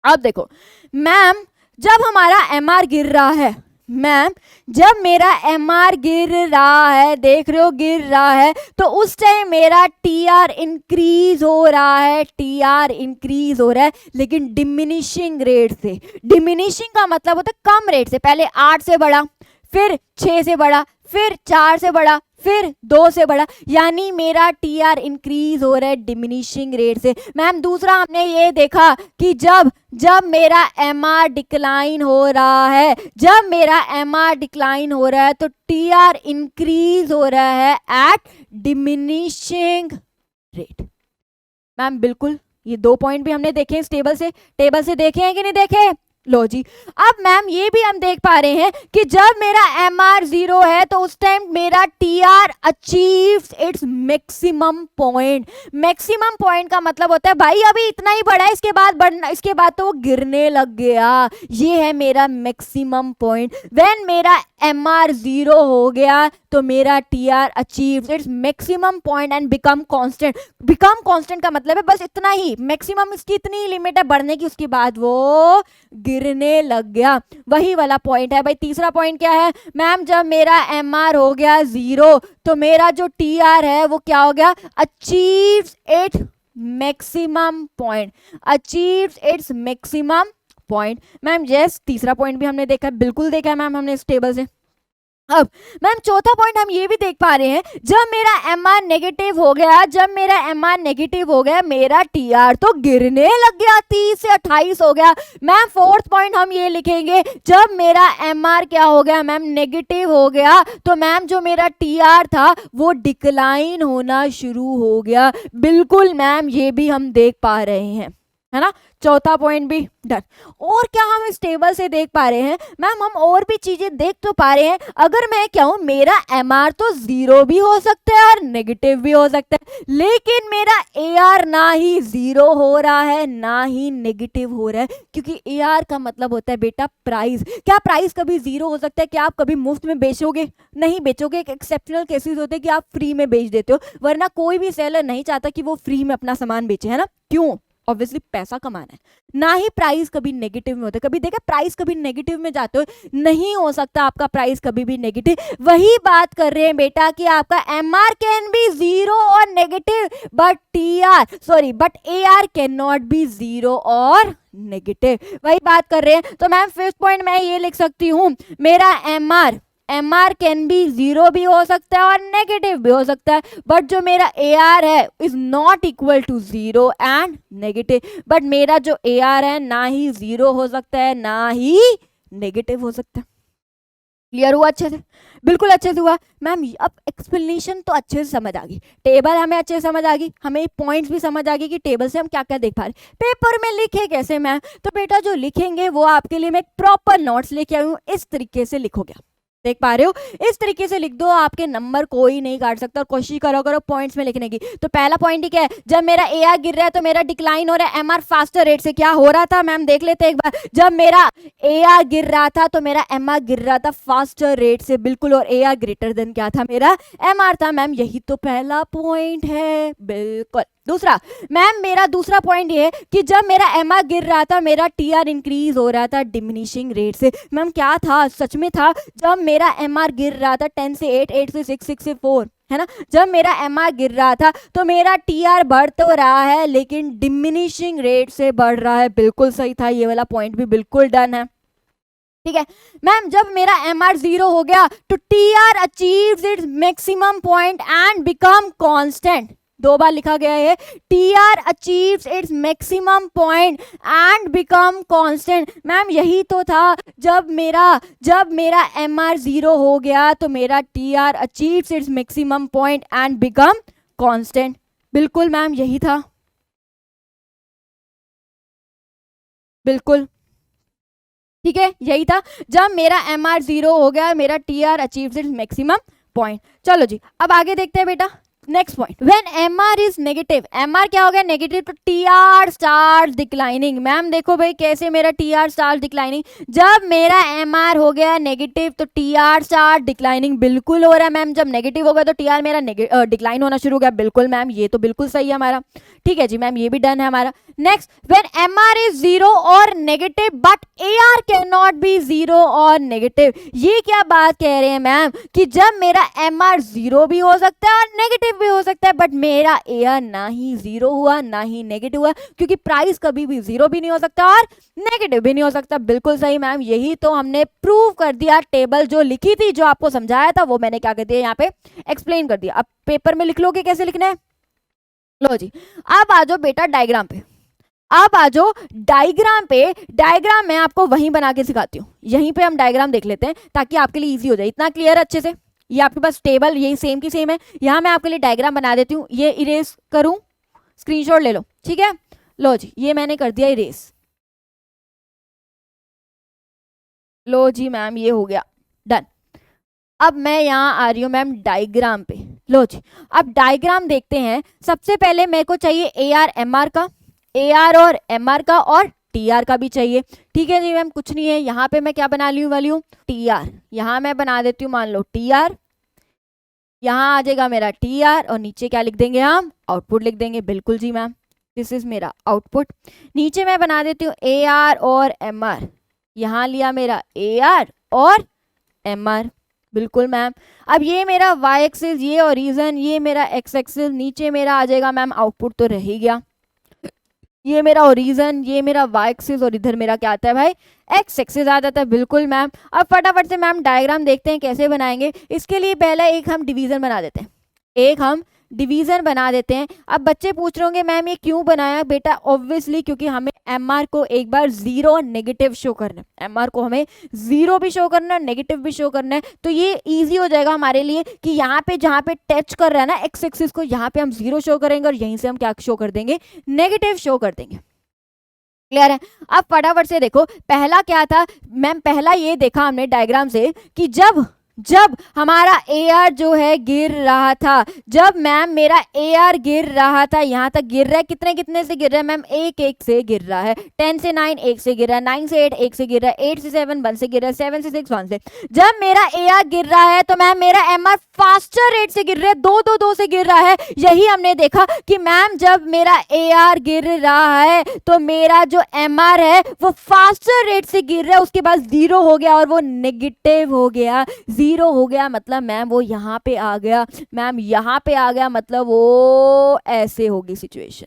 अब देखो मैम, जब हमारा एम आर गिर रहा है, मैम जब मेरा एम आर गिर रहा है, देख रहे हो गिर रहा है, तो उस टाइम मेरा टी आर इंक्रीज हो रहा है, टी आर इंक्रीज हो रहा है, लेकिन डिमिनिशिंग रेट से। डिमिनिशिंग का मतलब होता है कम रेट से, पहले 8 से बढ़ा, फिर 6 से बढ़ा, फिर 4 से बढ़ा, फिर 2 से बढ़ा, यानी मेरा टी आर इंक्रीज हो रहा है डिमिनिशिंग रेट से। मैम दूसरा हमने ये देखा कि जब मेरा एम आर डिक्लाइन हो रहा है, जब मेरा एम आर डिक्लाइन हो रहा है तो टी आर इंक्रीज हो रहा है एट डिमिनिशिंग रेट। मैम बिल्कुल, ये 2 पॉइंट भी हमने देखे इस टेबल से देखे हैं कि नहीं देखे? लो जी। अब मैम ये भी हम देख पा रहे हैं कि जब मेरा एम आर 0 है तो उस टाइम मेरा T R achieves its maximum point. Maximum point का मतलब होता है भाई अभी इतना ही बढ़ा है, इसके बाद तो वो गिरने लग गया। ये है मेरा मैक्सिमम पॉइंट। व्हेन मेरा एम आर 0 हो गया तो मेरा T R achieves its maximum point and become constant. Become constant का मतलब है बस इतना ही, मैक्सिमम इसकी इतनी ही लिमिट है बढ़ने की, उसके बाद वो गिरने लग गया। वही वाला पॉइंट है भाई। तीसरा पॉइंट क्या है मैम, जब मेरा एम आर हो गया 0 तो मेरा जो टी आर है वो क्या हो गया, achieves it maximum point, achieves its maximum point. Ma'am yes, तीसरा पॉइंट भी हमने देखा, बिल्कुल देखा है मैम हमने इस टेबल से। अब मैम चौथा पॉइंट हम ये भी देख पा रहे हैं, जब मेरा एम आर नेगेटिव हो गया, जब मेरा एम आर नेगेटिव हो गया, मेरा टी आर तो गिरने लग गया, 30 से 28 हो गया। मैम फोर्थ पॉइंट हम ये लिखेंगे, जब मेरा एम आर क्या हो गया मैम, नेगेटिव हो गया, तो मैम जो मेरा टी आर था वो डिक्लाइन होना शुरू हो गया। बिल्कुल मैम, ये भी हम देख पा रहे हैं, है ना। चौथा पॉइंट भी डन। और क्या हम इस टेबल से देख पा रहे हैं मैम, हम और भी चीजें देख तो पा रहे हैं। अगर मैं कहूँ मेरा एम आर तो 0 भी हो सकता है और नेगेटिव भी हो सकता है, लेकिन मेरा ए आर ना ही 0 हो रहा है ना ही नेगेटिव हो रहा है, क्योंकि ए आर का मतलब होता है बेटा प्राइस। क्या प्राइस कभी 0 हो सकता है? क्या आप कभी मुफ्त में बेचोगे? नहीं बेचोगे। एक एक्सेप्शनल केसेस होते हैं कि आप फ्री में बेच देते हो, वरना कोई भी सेलर नहीं चाहता कि वो फ्री में अपना सामान बेचे, है ना। क्यों? ऑब्वियसली पैसा कमाना है। ना ही प्राइस कभी नेगेटिव में होता है। कभी देखा प्राइस कभी नेगेटिव में जाते हो? नहीं हो सकता आपका प्राइस कभी भी नेगेटिव। वही बात कर रहे हैं बेटा कि आपका एम आर कैन बी 0 और negative, but A R can not be 0 और नेगेटिव। वही बात कर रहे हैं। तो मैम फिफ्थ पॉइंट मैं ये लिख सकती हूँ, मेरा एम आर कैन बी 0 भी हो सकता है और नेगेटिव भी हो सकता है, बट जो मेरा ए आर है is not equal to 0 and negative. But मेरा जो ए आर है ना ही 0 हो सकता है ना ही नेगेटिव हो सकता है। क्लियर हुआ अच्छे से? बिल्कुल अच्छे से हुआ मैम। अब एक्सप्लेनेशन तो अच्छे से समझ आ गई, टेबल हमें अच्छे से समझ आ गई, हमें पॉइंट्स भी समझ आ गई कि टेबल से हम क्या क्या देख पा रहे। पेपर में लिखे कैसे मैम? तो बेटा जो लिखेंगे वो आपके लिए मैं प्रॉपर नोट्स लेके आई हूँ, इस तरीके से लिखोगे। देख पा रहे हो? इस तरीके से लिख दो, आपके नंबर कोई नहीं काट सकता। और कोशिश करो पॉइंट्स में लिखने की। तो पहला पॉइंट ही क्या है, जब मेरा ए आर गिर रहा है तो मेरा डिक्लाइन हो रहा है, एम आर फास्टर रेट से। क्या हो रहा था मैम? देख लेते एक बार। जब मेरा ए आर गिर रहा था तो मेरा एम आर गिर रहा था फास्टर रेट से, बिल्कुल। और ए आर ग्रेटर देन क्या था? मेरा एम आर था। मैम यही तो पहला पॉइंट है, बिल्कुल। दूसरा मैम, मेरा दूसरा पॉइंट ये है कि जब मेरा एम आर गिर रहा था मेरा टी आर इंक्रीज हो रहा था डिमिनिशिंग रेट से। मैम क्या था? सच में था। जब मेरा एम आर गिर रहा था 10 से 8, 8 से 6, 6 से 4, है ना। जब मेरा एम आर गिर रहा था तो मेरा टी आर बढ़ तो रहा है लेकिन डिमिनिशिंग रेट से बढ़ रहा है। बिल्कुल सही था, ये वाला पॉइंट भी बिल्कुल डन है। ठीक है मैम, जब मेरा एम आर 0 हो गया तो T R achieves its maximum point and become constant. 2 बार लिखा गया है, T are achieves its maximum point and become constant. Ma'am यही तो था, जब मेरा एम आर 0 हो गया तो मेरा T R achieves its maximum point and become constant. बिल्कुल मैम यही था, बिल्कुल ठीक है यही था। जब मेरा एम आर 0 हो गया मेरा T R achieves its maximum point. चलो जी अब आगे देखते हैं बेटा next point. When MR is negative, MR क्या हो गया नेगेटिव, तो टीआर स्टार्ट डिक्लाइनिंग। मैम देखो भाई कैसे मेरा टीआर स्टार्ट डिक्लाइनिंग, जब मेरा एमआर हो गया नेगेटिव तो टीआर स्टार्ट डिक्लाइनिंग बिल्कुल हो रहा है मैम। जब नेगेटिव होगा तो टीआर मेरा डिक्लाइन होना शुरू हो गया, बिल्कुल मैम ये तो बिल्कुल सही है हमारा। ठीक है जी मैम ये भी डन है हमारा। Next, when MR is zero और negative but AR can not be zero और नेगेटिव। ये क्या बात कह रहे हैं मैम कि जब मेरा एमआर जीरो भी हो सकता है और नेगेटिव भी हो सकता है, बट मेरा एआर ना ही जीरो हुआ ना ही नेगेटिव हुआ, क्योंकि प्राइस कभी भी जीरो भी नहीं हो सकता और नेगेटिव भी नहीं हो सकता। बिल्कुल सही मैम, यही तो हमने प्रूव कर दिया। टेबल जो लिखी थी, जो आपको समझाया था, वो मैंने क्या कर दिया यहाँ पे एक्सप्लेन कर दिया। अब पेपर में लिख लोगे कैसे लिखना है। लो जी अब आ जाओ बेटा डायग्राम पे, अब आ जाओ डायग्राम पे। डायग्राम मैं आपको वहीं बना के सिखाती हूँ, यहीं पे हम डायग्राम देख लेते हैं ताकि आपके लिए इजी हो जाए। इतना क्लियर है अच्छे से, ये आपके पास टेबल यही सेम की सेम है। यहाँ मैं आपके लिए डायग्राम बना देती हूँ, ये इरेज करूँ, स्क्रीनशॉट ले लो, ठीक है। लो जी ये मैंने कर दिया इरेज। लो जी मैम ये हो गया डन। अब मैं यहाँ आ रही हूँ मैम डायग्राम पे। लो जी अब डायग्राम देखते हैं। सबसे पहले मेरे को चाहिए ए आर एम आर का, ए आर और एम आर का, और टी आर का भी चाहिए। ठीक है जी मैम कुछ नहीं है, यहाँ पे मैं क्या बना ली वाली हूँ टी आर। यहाँ मैं बना देती हूँ मान लो टी आर, यहाँ आ जाएगा मेरा टी आर और नीचे क्या लिख देंगे हम आउटपुट लिख देंगे। बिल्कुल जी मैम दिस इज मेरा आउटपुट। नीचे मैं बना देती हूँ ए आर और एम आर, यहाँ लिया मेरा ए आर और एम आर। बिल्कुल मैम। अब ये मेरा वाई एक्सिस, ये ओरिजिन, ये मेरा एक्स एक्सिस, नीचे मेरा आ जाएगा मैम आउटपुट तो रह ही गया। ये मेरा ओरिजिन, ये मेरा वाई एक्सिस और इधर मेरा क्या आता है भाई एक्स एक्सिस आ जाता है। बिल्कुल मैम। अब फटाफट से मैम डायग्राम देखते हैं कैसे बनाएंगे। इसके लिए पहले एक हम डिवीजन बना देते हैं, एक हम डिवीजन बना देते हैं। अब बच्चे पूछ रहे होंगे मैम ये क्यों बनाया बेटा, ऑब्वियसली क्योंकि हमें एमआर को एक बार जीरो और नेगेटिव शो करना है। एमआर को हमें जीरो भी शो करना है, नेगेटिव भी शो करना है, तो ये इजी हो जाएगा हमारे लिए कि यहाँ पे जहाँ पे टच कर रहा है ना एक्स एक्सिस को, यहाँ पे हम जीरो शो करेंगे और यहीं से हम क्या शो कर देंगे नेगेटिव शो कर देंगे। क्लियर है। अब फटाफट से देखो पहला क्या था मैम, पहला ये देखा हमने डायग्राम से कि जब हमारा ए आर जो है गिर रहा था, जब मैम मेरा ए आर गिर रहा था, यहाँ तक गिर रहा है, कितने कितने से गिर रहा है मैम एक एक से गिर रहा है। 10 से 9 एक से गिर रहा है, 9 से 8 एक से गिर रहा है, 8 से 7 1 से गिर रहा है, 7 से 6 1 से। जब मेरा ए आर गिर रहा है तो मैम मेरा एम आर फास्टर रेट से गिर रहा है, 2 से गिर रहा है। यही हमने देखा कि मैम जब मेरा ए आर गिर रहा है तो मेरा जो एम आर है वो फास्टर रेट से गिर रहा है, उसके बाद जीरो हो गया और वो नेगेटिव हो गया। जीरो हो गया मतलब मैम वो यहाँ पे आ गया, मैम यहाँ पे आ गया मतलब वो ऐसे होगी सिचुएशन।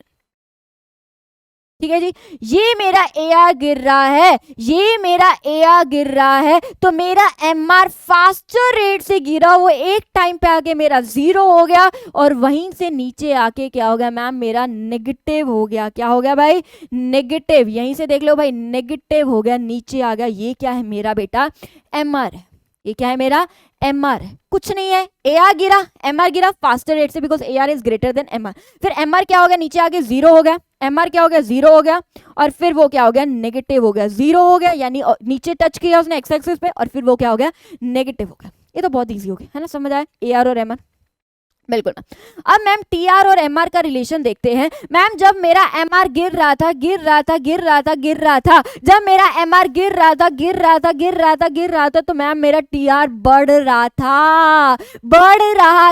ठीक है जी, ये मेरा ए आर गिर रहा है, ये मेरा ए आर गिर रहा है, तो मेरा एम आर फास्टर रेट से गिरा, वो एक टाइम पे आके मेरा जीरो हो गया और वहीं से नीचे आके क्या हो गया मैम मेरा नेगेटिव हो गया। क्या हो गया भाई नेगेटिव, यहीं से देख लो भाई नेगेटिव हो गया, नीचे आ गया। ये क्या है मेरा बेटा एम आर है, ये क्या है मेरा एम आर है, कुछ नहीं है। ए आर गिरा, एम आर गिरा फास्टर रेट से, because A R is greater than M R. फिर एम आर क्या हो गया नीचे आके जीरो हो गया, एम आर क्या हो गया जीरो हो गया, और फिर वो क्या हो गया नेगेटिव हो गया। जीरो हो गया यानी नीचे टच किया उसने एक्स एक्सिस पे, और फिर वो क्या हो गया नेगेटिव हो गया। ये तो बहुत ईजी हो गया है ना, समझ आया ए आर और एम आर। बिल्कुल मैम। अब मैम टी आर और एम आर का रिलेशन देखते हैं। मैम जब मेरा एम आर गिर रहा था, जब मेरा एम आर गिर रहा था, तो मैम मेरा टी आर बढ़ रहा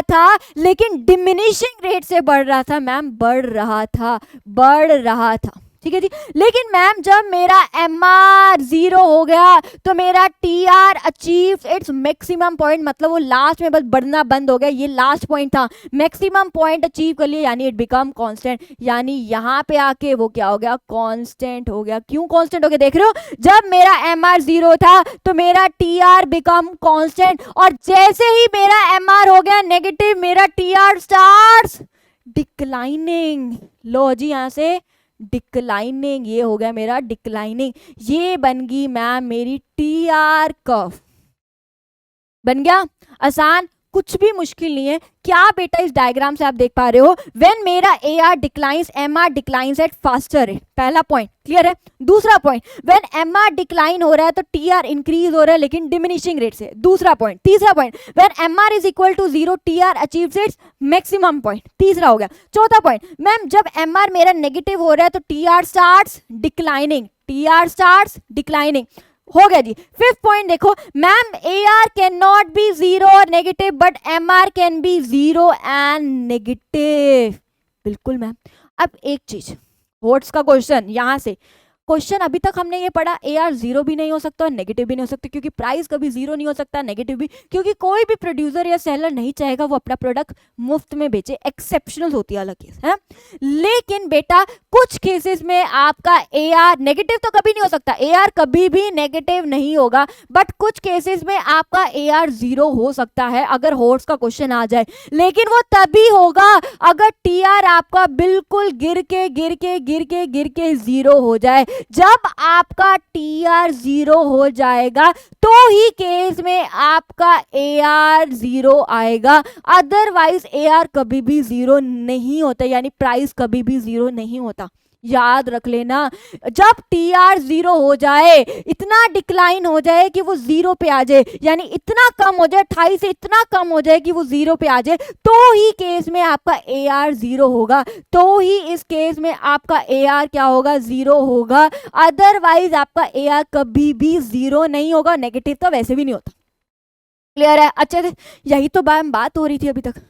था, लेकिन डिमिनिशिंग रेट से बढ़ रहा था मैम, बढ़ रहा था। ठीक है जी। लेकिन मैम जब मेरा एम आर जीरो हो गया तो मेरा T R achieve it's maximum point, मतलब वो लास्ट में बस बढ़ना बंद हो गया। ये लास्ट पॉइंट था, मैक्सिमम पॉइंट अचीव कर लिया, यानी इट बिकम कांस्टेंट, यानी यहाँ पे आके वो क्या हो गया कांस्टेंट हो गया। क्यों कांस्टेंट हो गया देख रहे हो, जब मेरा एम आर जीरो था तो मेरा टी आर बिकम कांस्टेंट, और जैसे ही मेरा एम आर हो गया नेगेटिव, मेरा टी आर स्टार्ट्स डिक्लाइनिंग। लो जी यहाँ से डिक्लाइनिंग, ये हो गया मेरा डिक्लाइनिंग। ये बन गई मैम मेरी टी आर कर्व, बन गया आसान, कुछ भी मुश्किल नहीं है। क्या बेटा इस डायग्राम से आप देख पा रहे हो, व्हेन मेरा AR declines MR declines at faster rate, पहला पॉइंट क्लियर है। दूसरा पॉइंट, व्हेन MR डिक्लाइन हो रहा है तो TR इंक्रीज हो रहा है लेकिन डिमिनिशिंग रेट से, दूसरा पॉइंट। तीसरा point, when MR is equal to 0 TR achieves its maximum point, तीसरा हो गया। चौथा पॉइंट, मैम जब MR मेरा नेगेटिव हो रहा है तो TR starts declining, TR starts declining, हो गया जी। फिफ्थ पॉइंट देखो, ma'am AR can not be 0 और negative but MR can be 0 and negative, बिल्कुल मैम। अब एक चीज, व्हाट्स का क्वेश्चन, यहां से क्वेश्चन अभी तक हमने ये पढ़ा AR 0 भी नहीं हो सकता और नेगेटिव भी नहीं हो सकता, क्योंकि प्राइस कभी 0 नहीं हो सकता, नेगेटिव भी, क्योंकि कोई भी प्रोड्यूसर या सेलर नहीं चाहेगा वो अपना प्रोडक्ट मुफ्त में बेचे, एक्सेप्शनल होती है अलग केस है। लेकिन बेटा कुछ केसेस में आपका AR नेगेटिव तो कभी नहीं हो सकता, AR कभी भी नेगेटिव नहीं होगा, बट कुछ केसेस में आपका AR 0 हो सकता है अगर होर्स का क्वेश्चन आ जाए, लेकिन वो तभी होगा अगर TR आपका बिल्कुल गिर के 0 हो जाए। जब आपका TR 0 हो जाएगा तो ही केस में आपका AR 0 आएगा, अदरवाइज AR कभी भी 0 नहीं होता, यानी प्राइस कभी भी 0 नहीं होता। याद रख लेना, जब TR 0 हो जाए, इतना डिक्लाइन हो जाए कि वो 0 पे आ जाए, यानी इतना कम हो जाए, 28 से इतना कम हो जाए कि वो 0 पे आ जाए, तो ही केस में आपका AR 0 होगा, तो ही इस केस में आपका AR क्या होगा, 0 होगा, अदरवाइज आपका AR कभी भी 0 नहीं होगा, नेगेटिव तो वैसे भी नहीं होता। क्लियर है अच्छे से? यही तो बात हो रही थी अभी तक,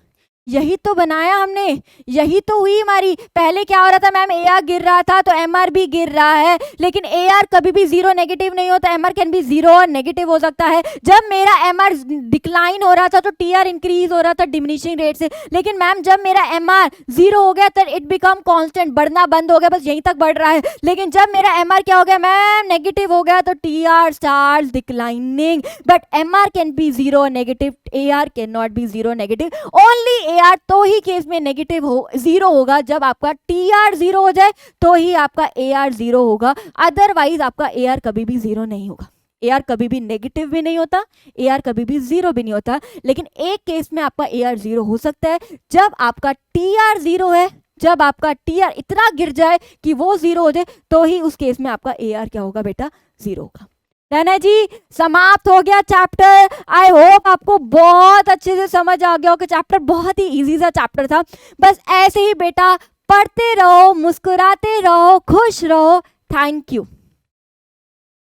यही तो बनाया हमने, यही तो हुई हमारी। पहले क्या हो रहा था मैम, AR गिर रहा था तो MR भी गिर रहा है, लेकिन AR कभी भी 0 नेगेटिव नहीं होता, MR कैन बी 0 और नेगेटिव हो सकता है। जब मेरा MR डिक्लाइन हो रहा था तो TR इंक्रीज हो रहा था डिमिनिशिंग रेट से, लेकिन मैम जब मेरा MR 0 हो गया तो इट बिकम कांस्टेंट, बढ़ना बंद हो गया, बस यहीं तक बढ़ रहा है। लेकिन जब मेरा MR क्या हो गया मैम, नेगेटिव हो गया, तो TR starts declining, but MR can be 0 negative, AR can not be 0 negative, only AR तो ही केस में नेगेटिव 0 होगा जब आपका TR 0 हो जाए, तो ही आपका AR 0 होगा, अदरवाइज आपका AR कभी भी 0 नहीं होगा। AR कभी भी नेगेटिव भी नहीं होता, AR कभी भी 0 भी नहीं होता, लेकिन एक केस में आपका AR 0 हो सकता है, जब आपका TR 0 है, जब आपका TR इतना गिर जाए कि वो 0 हो जाए, तो ही उस केस में आपका AR क्या होगा बेटा, 0 होगा। है जी, समाप्त हो गया चैप्टर। आई होप आपको बहुत अच्छे से समझ आ गया हो कि चैप्टर बहुत ही इजी सा चैप्टर था। बस ऐसे ही बेटा पढ़ते रहो, मुस्कुराते रहो, खुश रहो। Thank you.